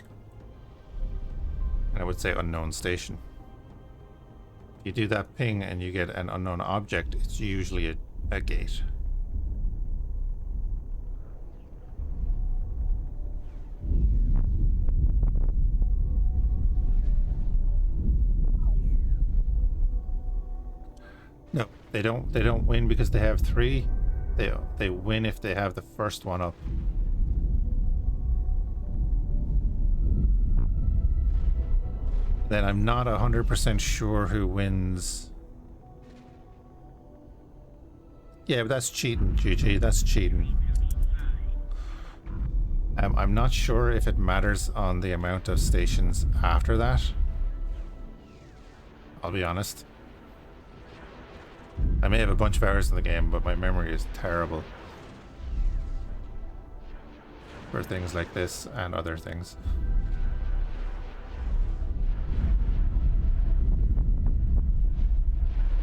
And it would say unknown station. If you do that ping and you get an unknown object, it's usually a gate. No, they don't win because they have 3. They win if they have the first one up. Then I'm not 100% sure who wins. Yeah, but that's cheating, GG. That's cheating. I'm not sure if it matters on the amount of stations after that. I'll be honest. I may have a bunch of hours in the game, but my memory is terrible for things like this and other things.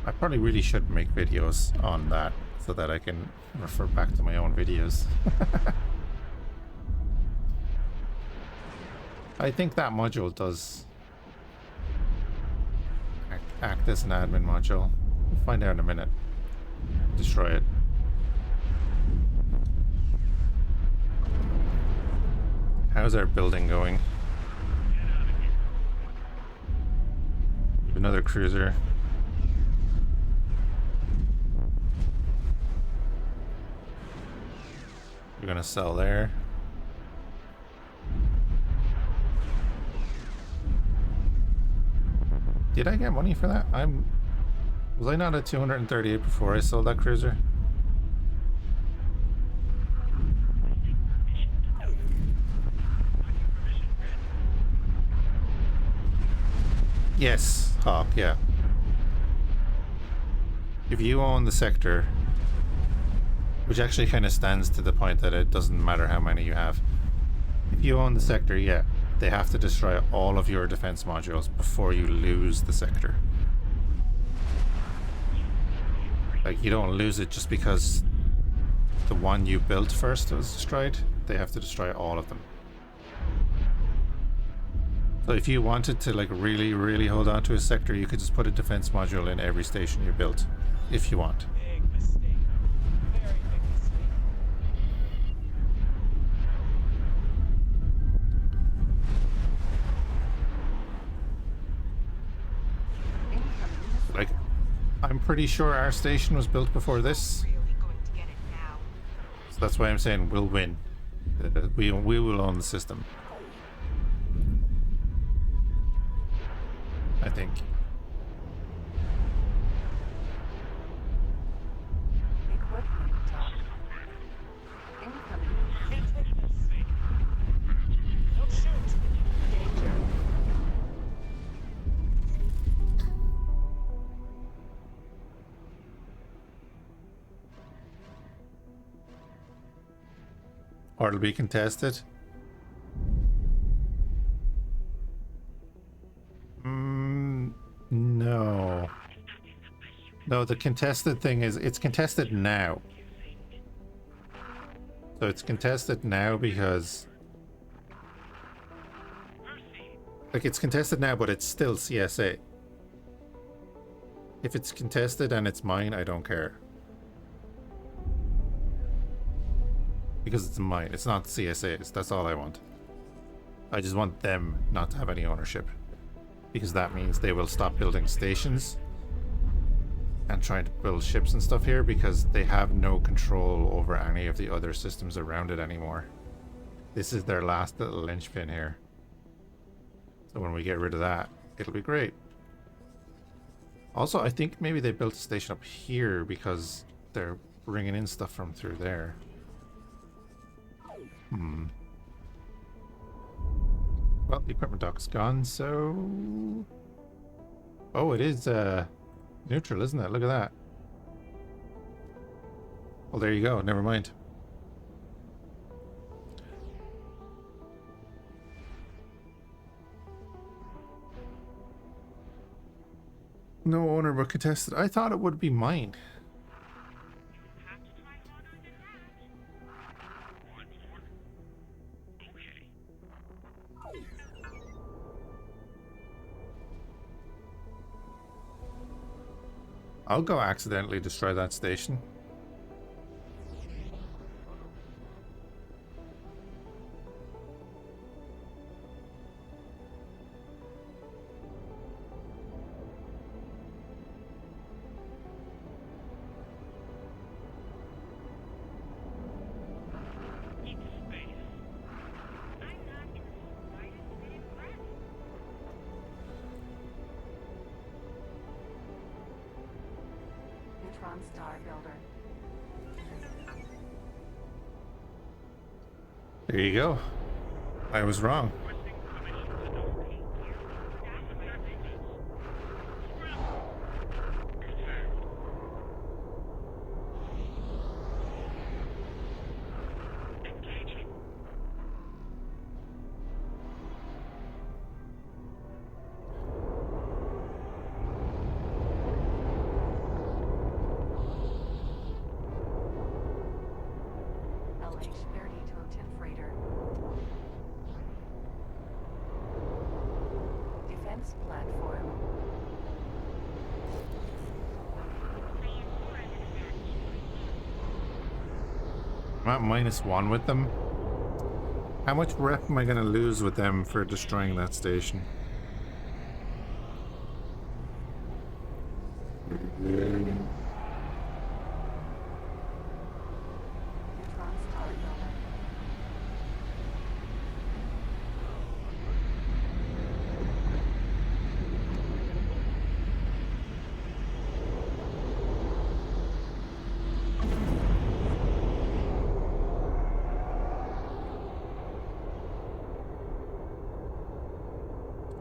I probably really should make videos on that so that I can refer back to my own videos. I think that module does act as an admin module. We'll find out in a minute. Destroy it. How's our building going? Another cruiser. We're gonna sell there. Did I get money for that? Was I not at 238 before I sold that cruiser? Yes, Hawk, yeah. If you own the sector, which actually kind of stands to the point that it doesn't matter how many you have. If you own the sector, yeah, they have to destroy all of your defense modules before you lose the sector. Like, you don't lose it just because the one you built first was destroyed. They have to destroy all of them. So if you wanted to, like, really, really hold on to a sector, you could just put a defense module in every station you built, if you want. Big mistake. Very big mistake. Like, I'm pretty sure our station was built before this. Really going to get it now. So that's why I'm saying we'll win. We will own the system. I think. Equipment dock. Incoming. Don't shoot. Danger. Or it'll be contested. No. No, the contested thing is, it's contested now. So it's contested now because... Like, it's contested now, but it's still CSA. If it's contested and it's mine, I don't care. Because it's mine. It's not CSA's. That's all I want. I just want them not to have any ownership. Because that means they will stop building stations and trying to build ships and stuff here because they have no control over any of the other systems around it anymore. This is their last little linchpin here. So when we get rid of that, it'll be great. Also, I think maybe they built a station up here because they're bringing in stuff from through there. Well, the equipment dock's gone, so... Oh, it is neutral, isn't it? Look at that. Well, there you go. Never mind. No owner but contested. I thought it would be mine. Have to try harder than that. Want more? Okay. I'll go accidentally destroy that station. Deep space. I'm not in the slightest bit impressed. Neutron Star Builder. There you go. I was wrong. Requesting permission to dock. Scramble. Confirmed. Engaging. LH-32 Freighter. Defense platform. I'm at -1 with them. How much rep am I going to lose with them for destroying that station? Neutron Star Builder.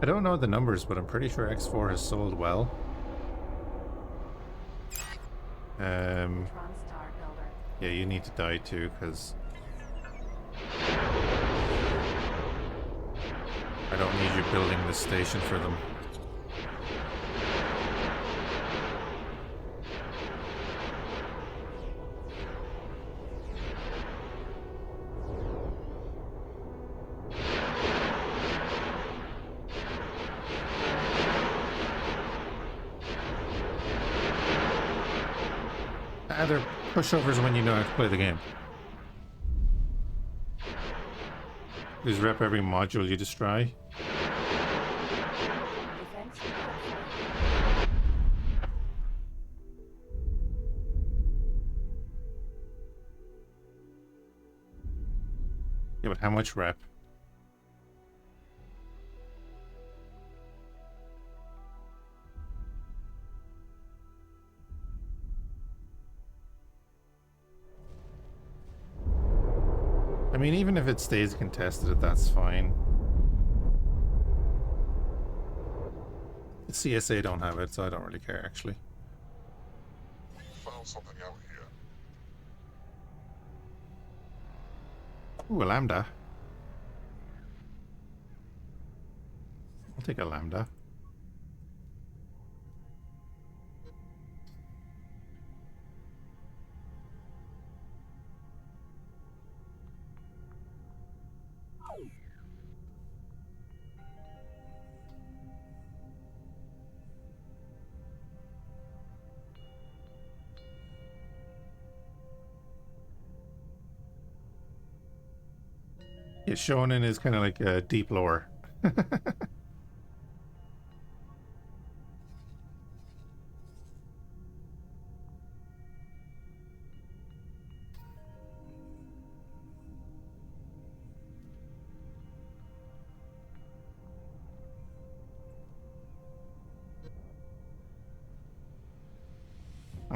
I don't know the numbers, but I'm pretty sure X4 has sold well. Neutron Star Builder. Yeah, you need to die too, because I don't need you building this station for them. They're pushovers when you know how to play the game. Please rep every module you destroy. Defense platform. Yeah, but how much rep? I mean, even if it stays contested, that's fine. The CSA don't have it, so I don't really care, actually. Found something out here. Ooh, a lambda. I'll take a lambda. Yeah, Shonen is kind of like a deep lore.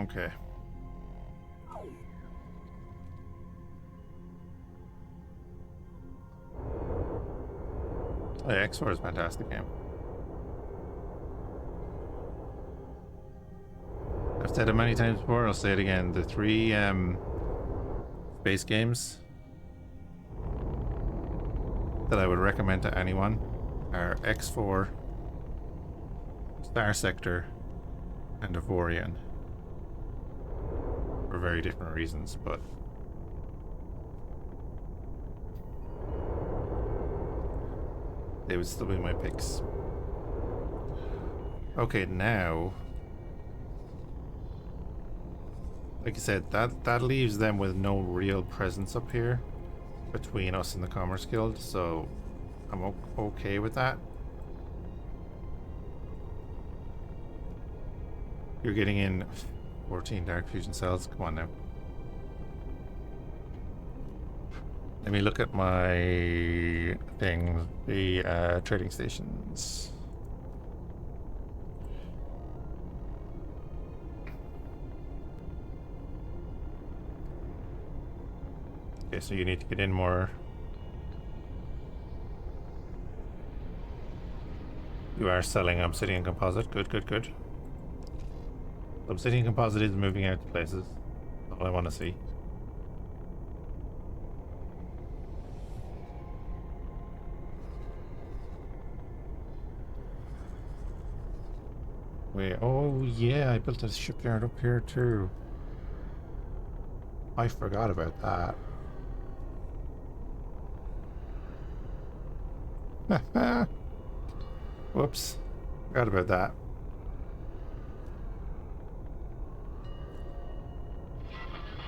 Okay. Oh, yeah, X4 is a fantastic game. I've said it many times before, I'll say it again. The three base games that I would recommend to anyone are X4, Starsector, and Evorian. For very different reasons, but they would still be my picks. Okay, now, like I said, that leaves them with no real presence up here between us and the Commerce Guild, so I'm okay with that. You're getting in 14 Dark Fusion cells. Come on now. Let me look at my thing, the trading stations. Okay, so you need to get in more. You are selling Obsidian Composite. Good, good, good. Obsidian Composite is moving out to places. That's all I want to see. Wait, oh yeah, I built a shipyard up here too. I forgot about that. Whoops. Forgot about that.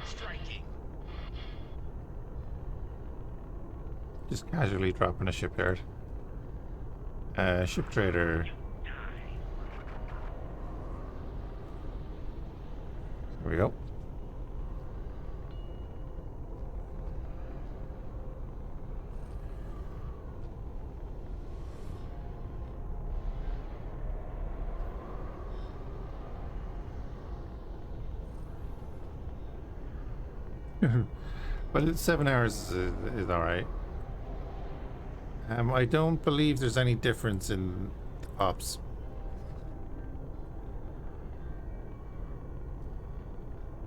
Striking. Just casually dropping a shipyard. Ship trader. There we go. Well, it's 7 hours is all right. I don't believe there's any difference in ops.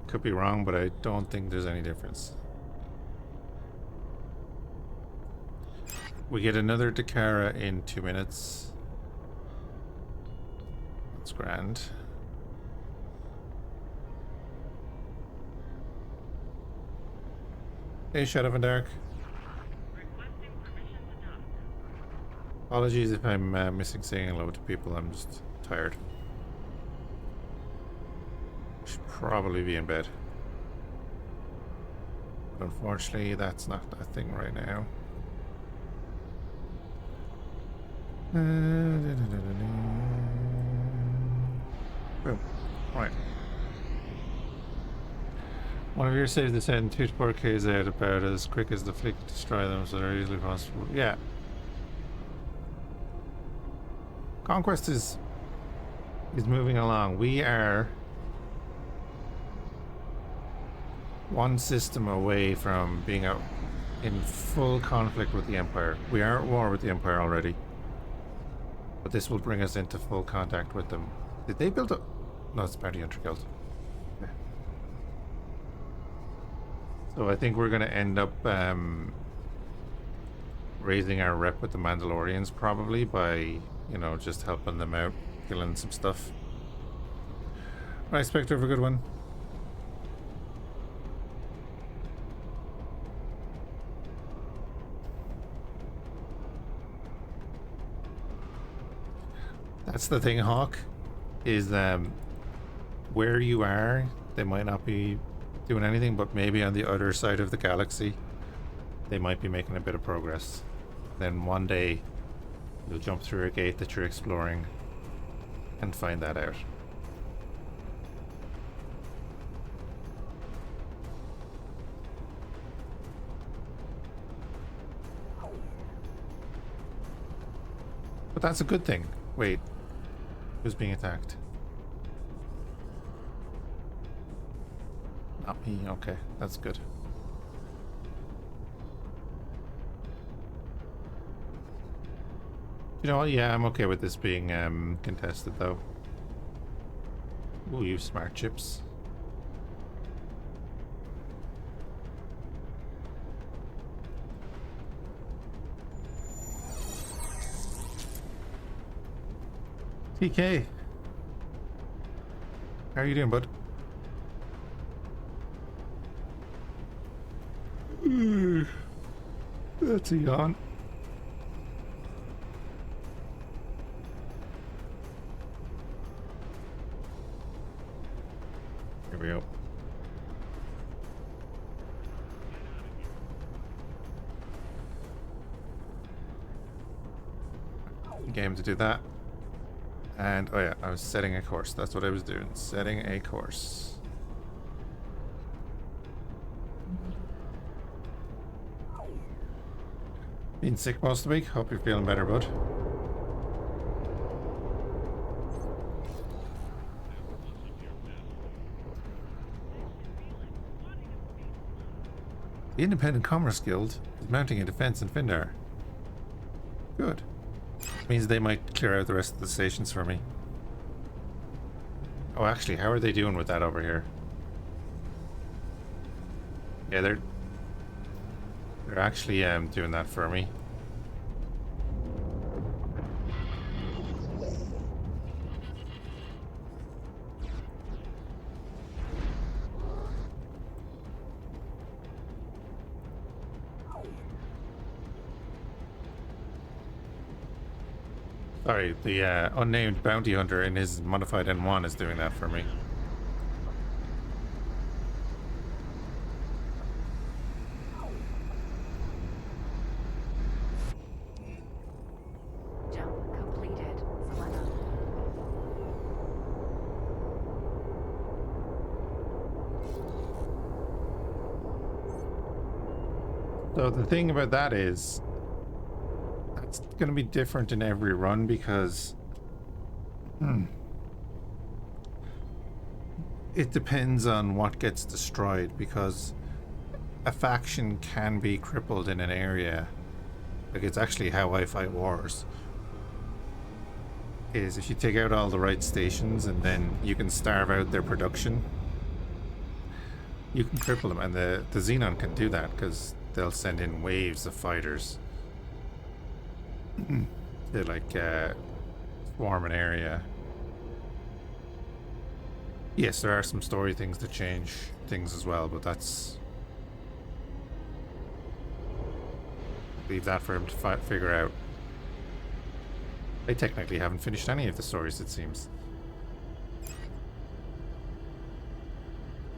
Could be wrong, but I don't think there's any difference. We get another Dakara in 2 minutes. That's grand. Hey, Shadow and Dark. Requesting permission to dock. Apologies if I'm missing saying hello to people. I'm just tired. Should probably be in bed. But unfortunately, that's not a thing right now. Boom. Right. One of your saves the send 2 to 4 Ks out about as quick as the fleet can destroy them, so they're easily possible. Yeah. Conquest is moving along. We are one system away from being out in full conflict with the Empire. We are at war with the Empire already, but this will bring us into full contact with them. Did they build a... No, it's Bounty Hunter Guild. So I think we're going to end up raising our rep with the Mandalorians probably by, you know, just helping them out, killing some stuff. Right, Spectre, have a good one. That's the thing, Hawk, is where you are, they might not be doing anything, but maybe on the other side of the galaxy they might be making a bit of progress. Then one day you'll jump through a gate that you're exploring and find that out. But that's a good thing. Wait, who's being attacked? Okay, that's good. You know what? Yeah, I'm okay with this being contested, though. Ooh, you smart chips. TK. How are you doing, bud? That's a yawn. Here we go. Game to do that. And, oh yeah, I was setting a course. That's what I was doing. Setting a course. Been sick most of the week. Hope you're feeling better, bud. The Independent Commerce Guild is mounting a defense in Findar. Good. Means they might clear out the rest of the stations for me. Oh, actually, how are they doing with that over here? Yeah, they're actually doing that for me. Sorry, the unnamed bounty hunter in his modified N1 is doing that for me. Jump completed. Selena. So the thing about that is, it's going to be different in every run because it depends on what gets destroyed, because a faction can be crippled in an area. Like, it's actually how I fight wars, is if you take out all the right stations and then you can starve out their production, you can cripple them. And the Xenon can do that because they'll send in waves of fighters to like swarm an area. Yes, there are some story things that change things as well, but that's, leave that for him to figure out. I technically haven't finished any of the stories, it seems.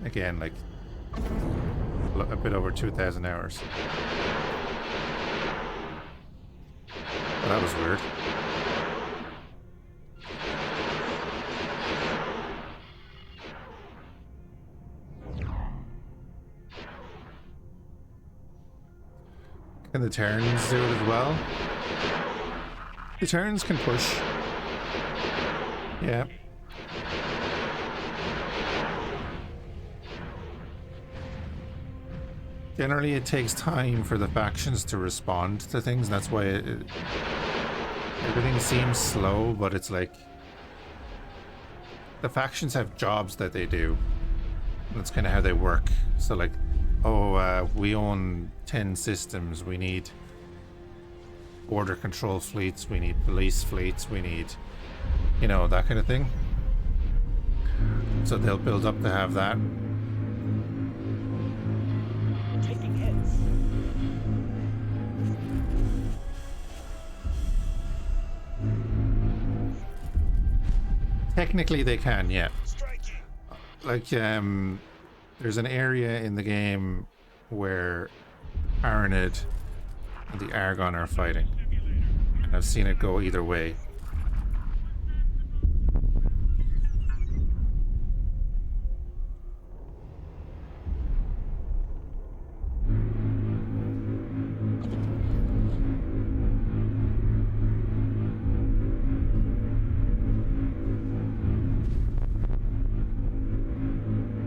Again, like a bit over 2,000 hours. Well, that was weird. Can the Terrans do it as well? The Terrans can push. Yeah. Generally, it takes time for the factions to respond to things. That's why everything seems slow, but it's like the factions have jobs that they do. That's kind of how they work. So like, oh, we own 10 systems. We need border control fleets. We need police fleets. We need, you know, that kind of thing. So they'll build up to have that. Taking hits. Technically they can, yeah. Striking. Like, there's an area in the game where Aranid and the Argon are fighting. And I've seen it go either way.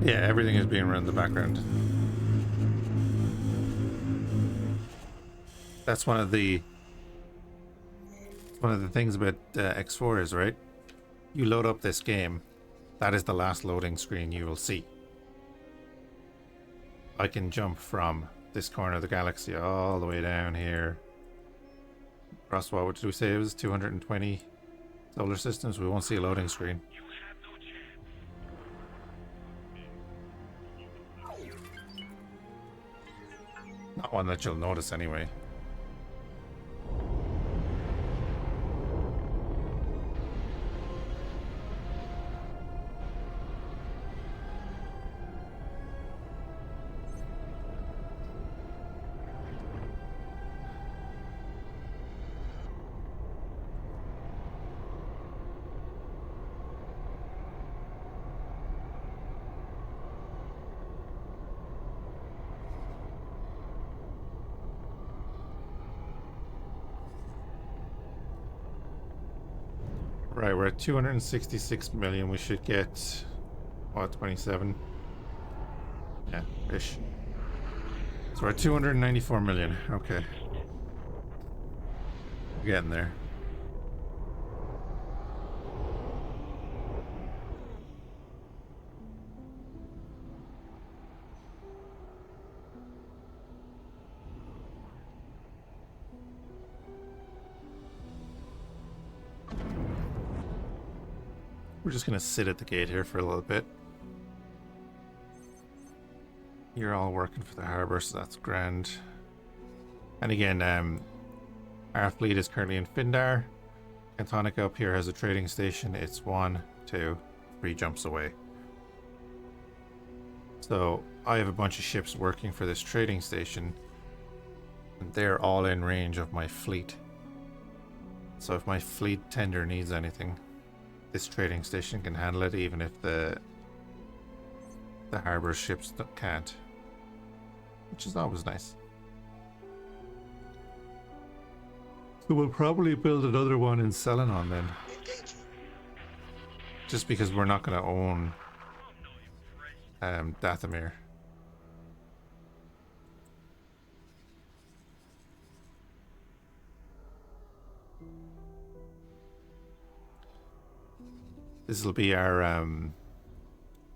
Yeah, everything is being run in the background. That's one of the things about X4 is, right? You load up this game, that is the last loading screen you will see. I can jump from this corner of the galaxy all the way down here. Across what did we say it was? 220 solar systems. We won't see a loading screen. You have no chance. Not one that you'll notice anyway. Right, we're at 266 million. We should get, what, 27? Yeah, ish. So we're at 294 million. Okay. We're getting there. We're just gonna sit at the gate here for a little bit. You're all working for the harbor, so that's grand. And again, our fleet is currently in Findar. Cantonica up here has a trading station. It's 1, 2, 3 jumps away. So I have a bunch of ships working for this trading station, and they're all in range of my fleet. So if my fleet tender needs anything, this trading station can handle it, even if the harbor ships can't, which is always nice. So we'll probably build another one in Selenon then, just because we're not going to own Dathomir. This will be our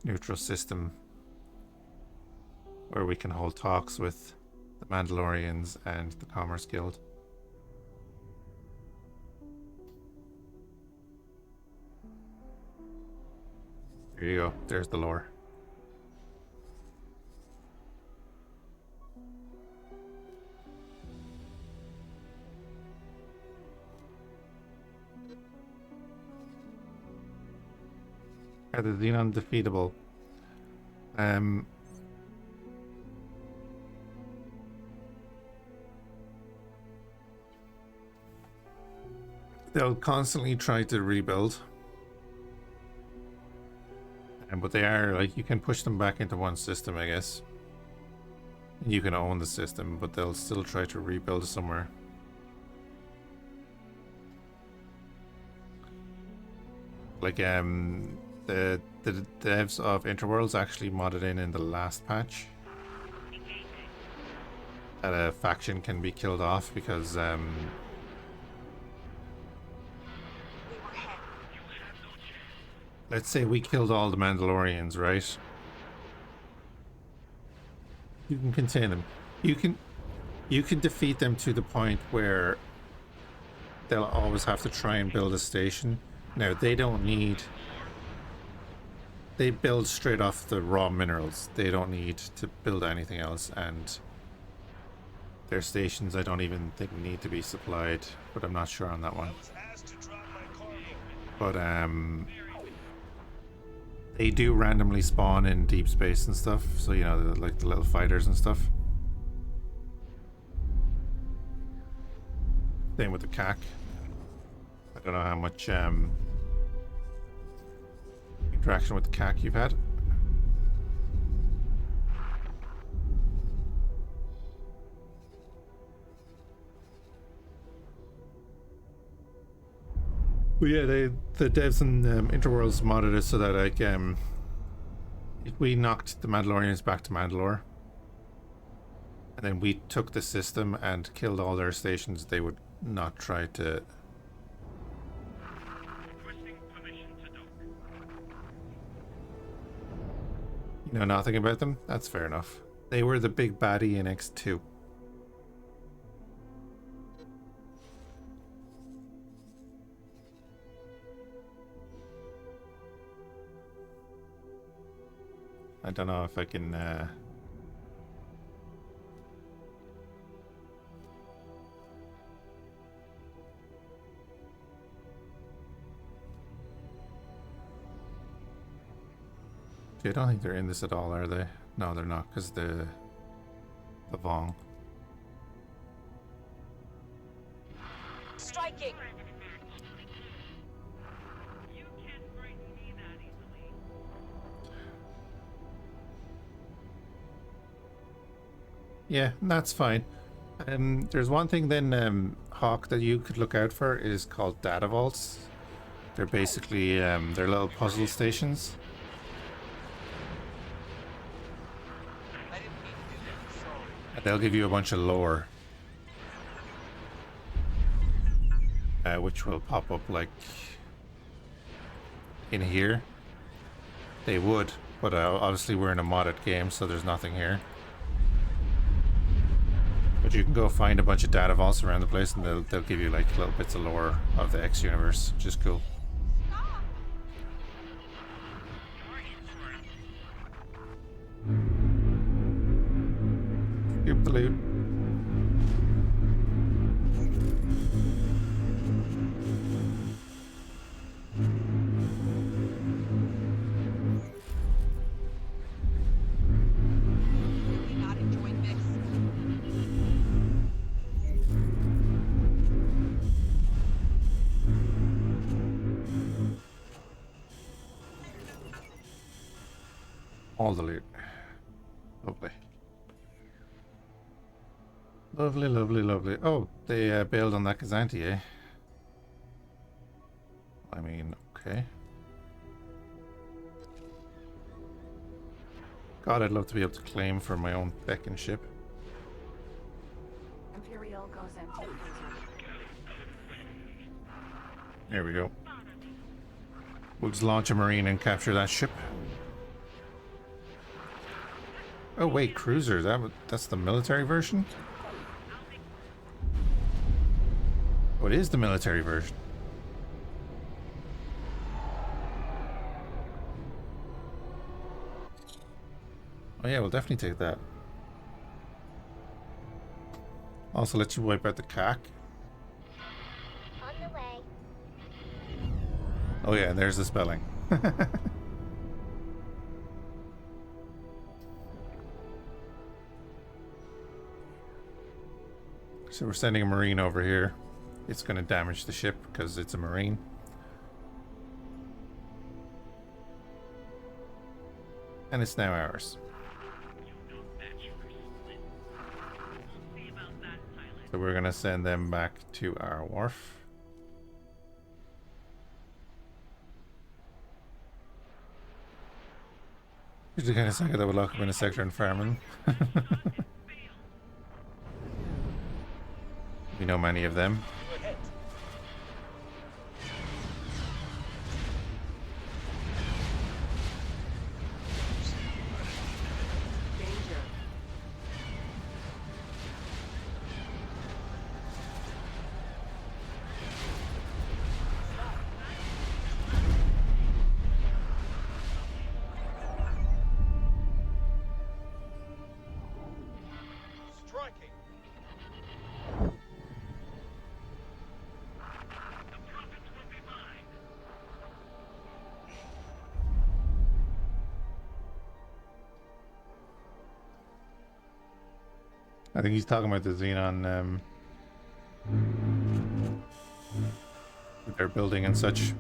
neutral system where we can hold talks with the Mandalorians and the Commerce Guild. There you go. There's the lore. Are the Xenon defeatable? They'll constantly try to rebuild. But they are, like, you can push them back into one system, I guess. You can own the system, but they'll still try to rebuild somewhere. Like, the devs of Interworlds actually modded in the last patch that a faction can be killed off because let's say we killed all the Mandalorians, right? You can contain them. You can defeat them to the point where they'll always have to try and build a station. Now they don't need. They build straight off the raw minerals. They don't need to build anything else, and their stations I don't even think need to be supplied, but I'm not sure on that one. But they do randomly spawn in deep space and stuff, so you know, like the little fighters and stuff. Same with the CAC. I don't know how much interaction with the CAC you've had. But yeah, the devs in Interworlds modded it so that like If we knocked the Mandalorians back to Mandalore, and then we took the system and killed all their stations, they would not try to... Requesting permission to dock. You know nothing about them? That's fair enough. They were the big baddie in X2. I don't know if I can... I don't think they're in this at all, are they? No, they're not, because the Vong. Striking! You can't frighten me that easily. Yeah, that's fine. There's one thing then, Hawk, that you could look out for is called data vaults. They're basically they're little puzzle stations. I didn't mean to do that, sorry. And they'll give you a bunch of lore, which will pop up like in here. They would, but obviously we're in a modded game, so there's nothing here. But you can go find a bunch of data vaults around the place, and they'll give you like little bits of lore of the X universe, which is cool. Scoop the loot. Really not enjoying this. All the loot. Lovely. Lovely, lovely, lovely. Oh, they bailed on that Kazanti, eh? I mean, okay. God, I'd love to be able to claim for my own Beckin ship. Imperial goes empty. There we go. We'll just launch a marine and capture that ship. Oh wait, cruiser. That's the military version? Oh, it is the military version. Oh yeah, we'll definitely take that. Also let you wipe out the CAC. On the way. Oh yeah, there's the spelling. So we're sending a marine over here. It's going to damage the ship because it's a marine. And it's now ours. So we're going to send them back to our wharf. Here's the kind of saga that would lock up in a sector and farming. We know many of them. Ahead. Danger. Striking. I think he's talking about the Xenon that they're building and such.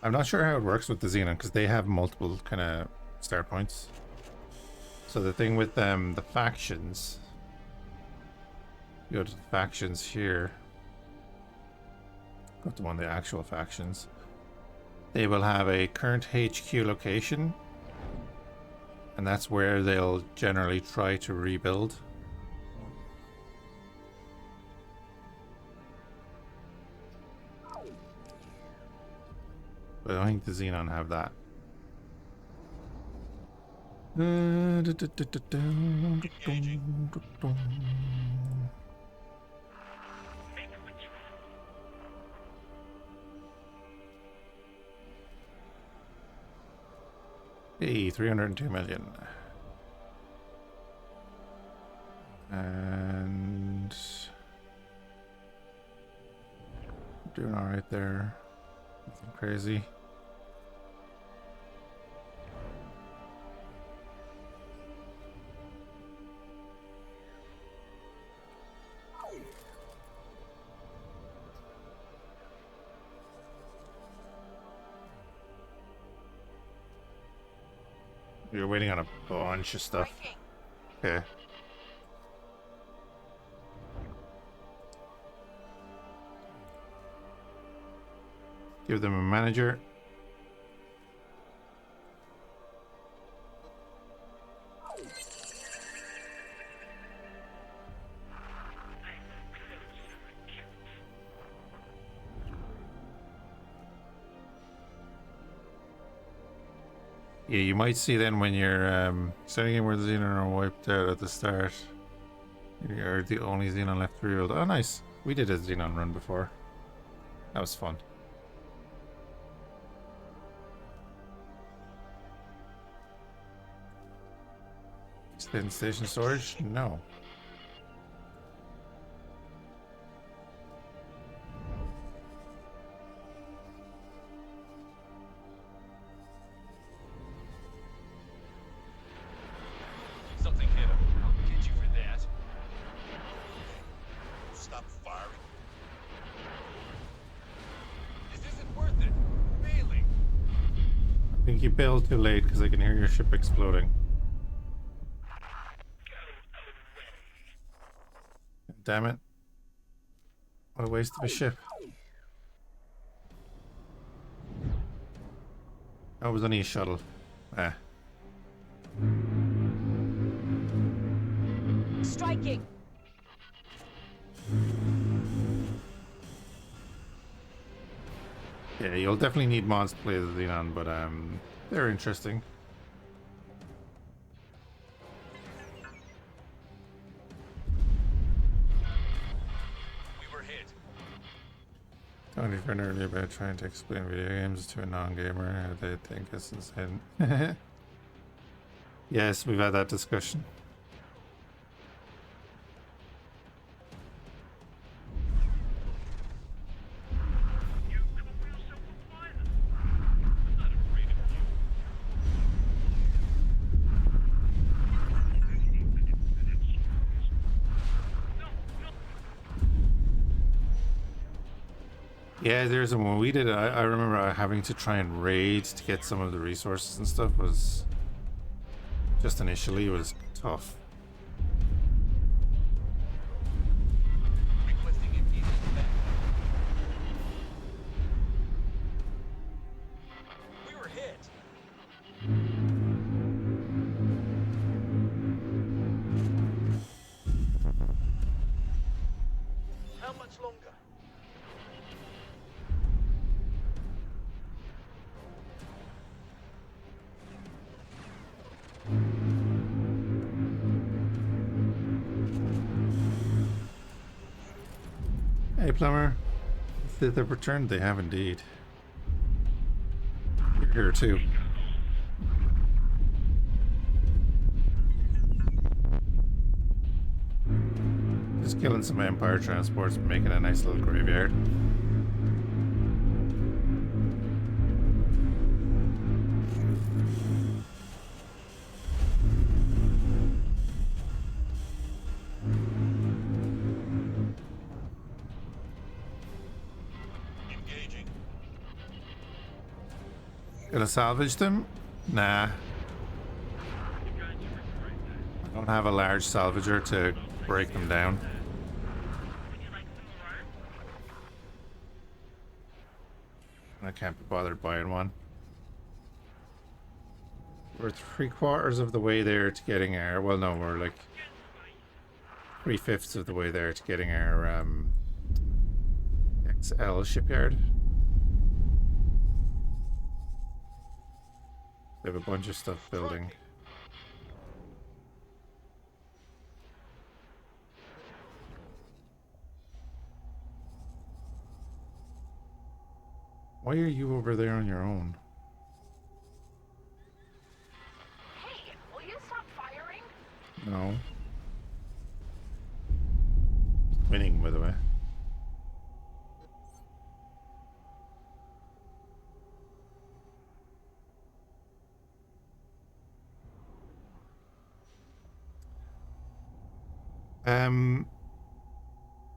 I'm not sure how it works with the Xenon because they have multiple kind of start points. So the thing with the factions, you go to the factions here. Go to one of the actual factions. they will have a current HQ location, and that's where they'll generally try to rebuild. But I don't think the Xenon have that. Hey, 302 million. And doing all right there. Nothing crazy. You're waiting on a bunch of stuff. Okay. Give them a manager. Yeah, you might see then when you're setting in where the Xenon are wiped out at the start. You're the only Xenon left to rebuild. Oh, nice. We did a Xenon run before. That was fun. Extend station storage? No. Something hit him. I'll get you for that. Stop firing. This isn't worth it. Really. I think you bailed too late because I can hear your ship exploding. Damn it. What a waste of a ship. Oh, it was only a shuttle. Ah. Striking. Yeah, you'll definitely need mods to play the Xenon, but they're interesting. We were hit. Talking to a friend earlier about trying to explain video games to a non-gamer, how they think it's insane. Yes, we've had that discussion. You call yourself a pilot? I'm not afraid of you. Yeah, there's a when we did it, I remember having to try and raid to get some of the resources and stuff was just initially was tough. Requesting immediate back. We were hit. How much longer? Hey, plumber. Sith have returned? They have indeed. You're here too. Just killing some Empire transports, making a nice little graveyard. Engaging. Gonna salvage them? Nah. I don't have a large salvager to break them down. Would you like some more? I can't be bothered buying one. We're 3/4 of the way there to getting our... Well, no, we're like 3/5 of the way there to getting our XL shipyard. We have a bunch of stuff building. Why are you over there on your own? Hey, will you stop firing? No. Winning, by the way.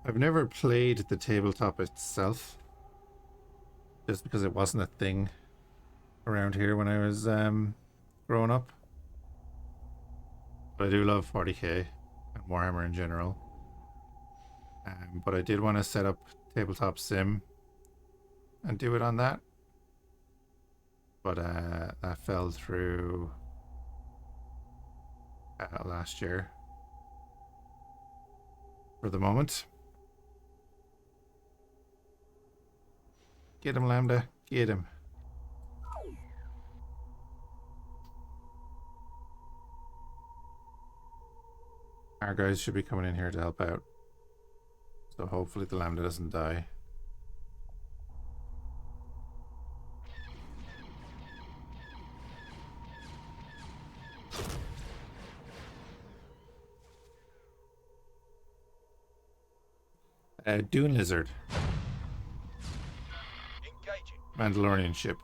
I've never played the tabletop itself, just because it wasn't a thing around here when I was growing up. But I do love 40k and Warhammer in general. But I did want to set up tabletop sim and do it on that. But that fell through last year for the moment. Get him, Lambda. Get him. Our guys should be coming in here to help out. So hopefully the Lambda doesn't die. Dune Lizard. Engaging. Mandalorian ship.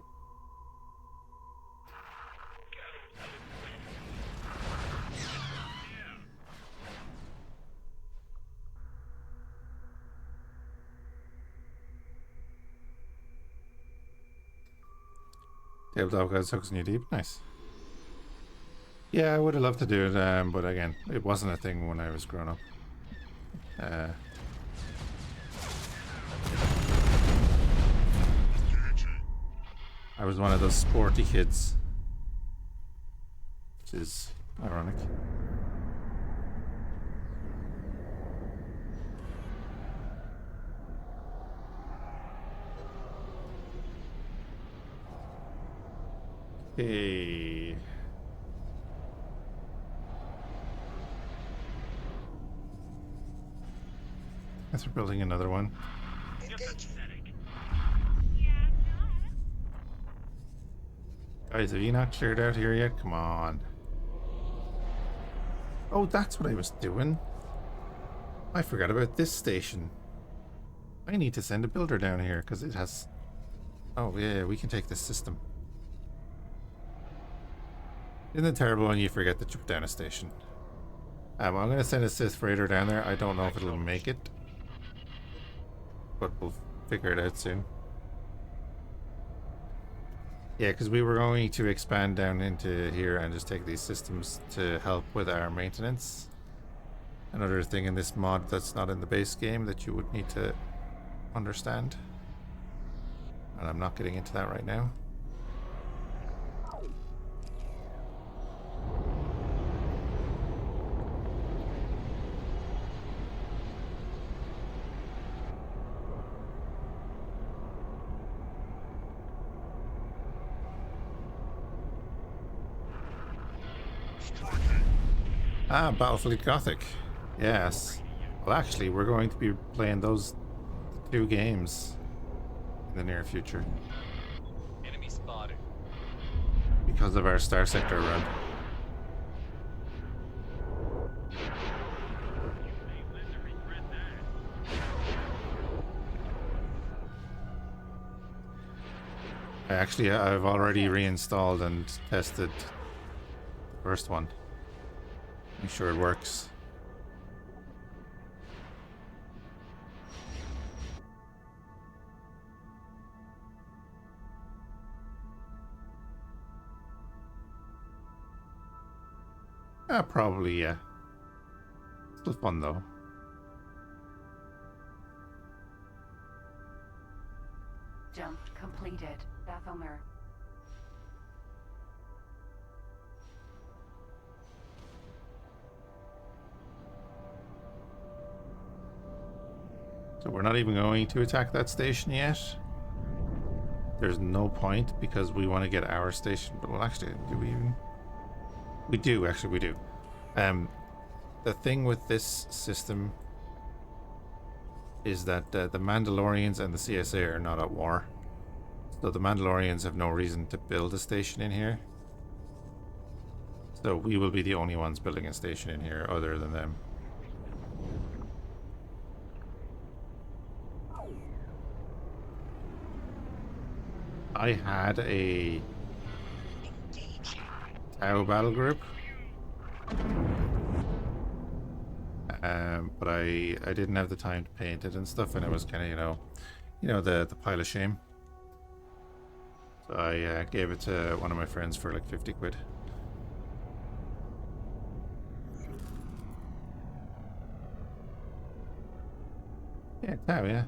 Tabletop guys hooks knee deep. Nice. Yeah, I would have loved to do it, but again, it wasn't a thing when I was growing up. I was one of those sporty kids, which is ironic. Hey. Guess we're building another one. Guys, have you not cleared out here yet? Come on. Oh, that's what I was doing. I forgot about this station. I need to send a builder down here because it has... Oh, yeah, we can take this system. Isn't it terrible when you forget that you put down a station? I'm going to send a Sith freighter down there. I don't know if it'll make it, but we'll figure it out soon. Yeah, because we were going to expand down into here and just take these systems to help with our maintenance. Another thing in this mod that's not in the base game that you would need to understand. And I'm not getting into that right now. Ah, Battlefleet Gothic. Yes. Well, actually, we're going to be playing those two games in the near future. Enemy spotted. Because of our Starsector run. I've already reinstalled and tested the first one. Make sure it works. Probably, yeah. Still fun though. Jump complete. completed, Bethelmer. So we're not even going to attack that station yet. There's no point because we want to get our station. But well, actually, do we even? We do, actually, we do. The thing with this system is that the Mandalorians and the CSA are not at war. So the Mandalorians have no reason to build a station in here. So we will be the only ones building a station in here other than them. I had a Tau battle group, but I didn't have the time to paint it and stuff, and it was kind of the pile of shame. So I gave it to one of my friends for like 50 quid. Yeah, Tau, yeah.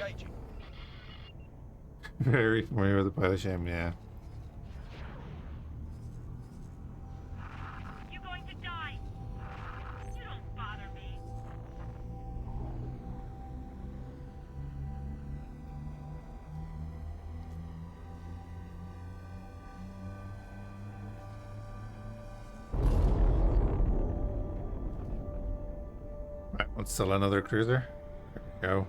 Engaging. Very familiar with the pile of shame, yeah. You're going to die. You don't bother me. Right, let's sell another cruiser. There we go.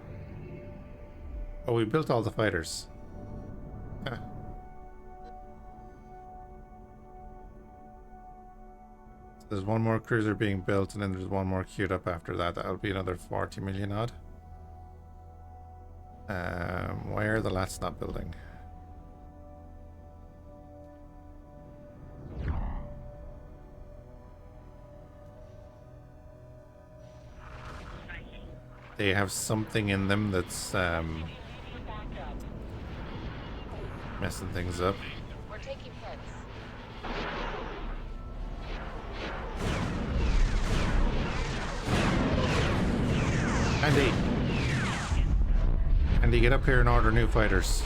Oh, we built all the fighters. Huh. There's one more cruiser being built, and then there's one more queued up after that. That'll be another 40 million odd. Why are the lats not building? They have something in them that's messing things up. We're taking hits. Andy! Andy, get up here and order new fighters.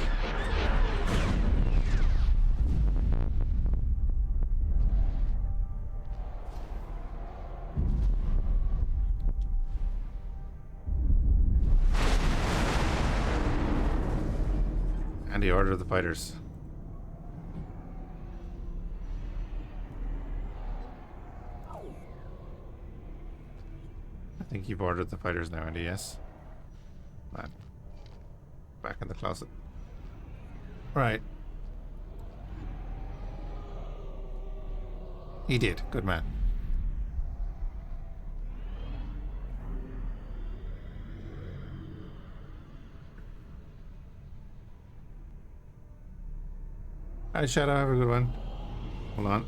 Andy, order the fighters. I think you've ordered the fighters now, Andy, yes? Man. Back in the closet. Right. He did. Good man. Hi, Shadow. Have a good one. Hold on.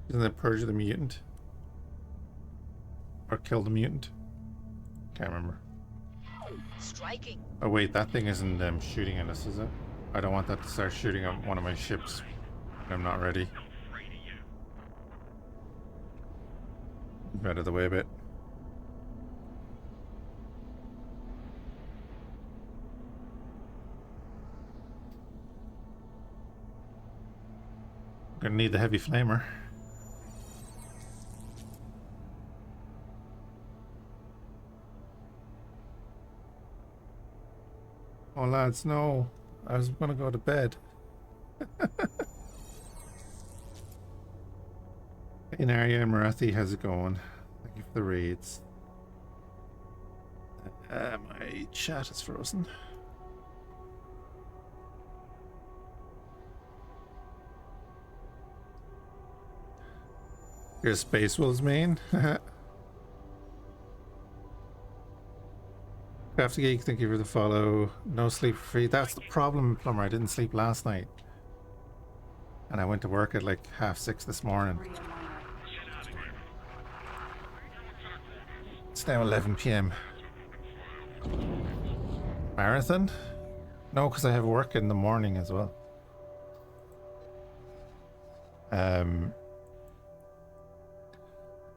Isn't that Purge the Mutant? Or Kill the Mutant? Can't remember. Striking. Oh wait, that thing isn't shooting at us, is it? I don't want that to start shooting at one of my ships when I'm not ready. Move out of the way a bit. Gonna need the heavy flamer. Oh lads, no. I was gonna go to bed. Hey Narya and Marathi, how's it going? If the reads. My chat is frozen. Here's Space Wolves main. Crafty Geek, thank you for the follow. No sleep for free. That's the problem, Plumber. I didn't sleep last night. And I went to work at like 6:30 this morning. It's now 11 p.m. Marathon? No, because I have work in the morning as well.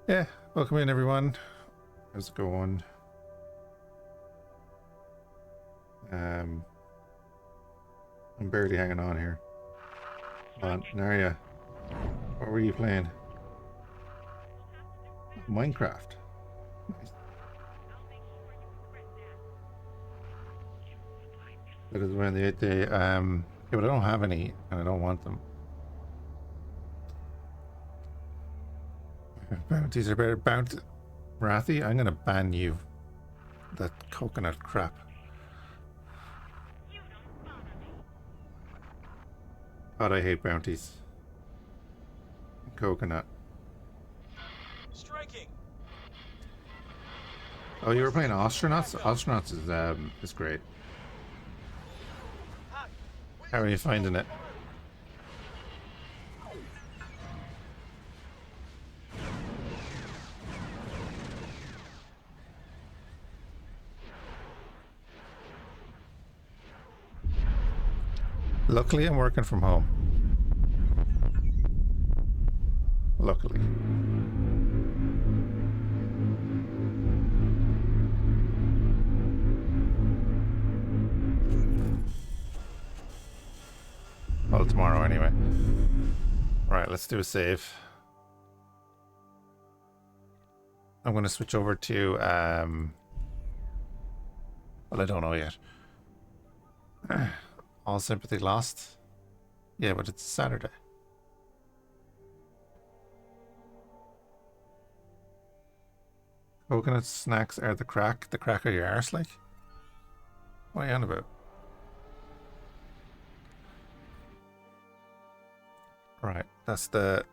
Yeah, welcome in everyone. How's it going? I'm barely hanging on here. Come on, Narya. What were you playing? Minecraft. Nice. That is when the 8th day. Yeah, but I don't have any, and I don't want them. Bounties are better. Rathy, I'm gonna ban you. That coconut crap. God, I hate bounties. Coconut. Striking. Oh, you were playing Astronauts? Astronauts is great. How are you finding it? Luckily, I'm working from home. Luckily. Well, tomorrow anyway. Right, let's do a save. I'm going to switch over to, well, I don't know yet. All sympathy lost. Yeah, but it's Saturday. Coconut snacks are the crack of your arse, like? What are you on about? Right, that's the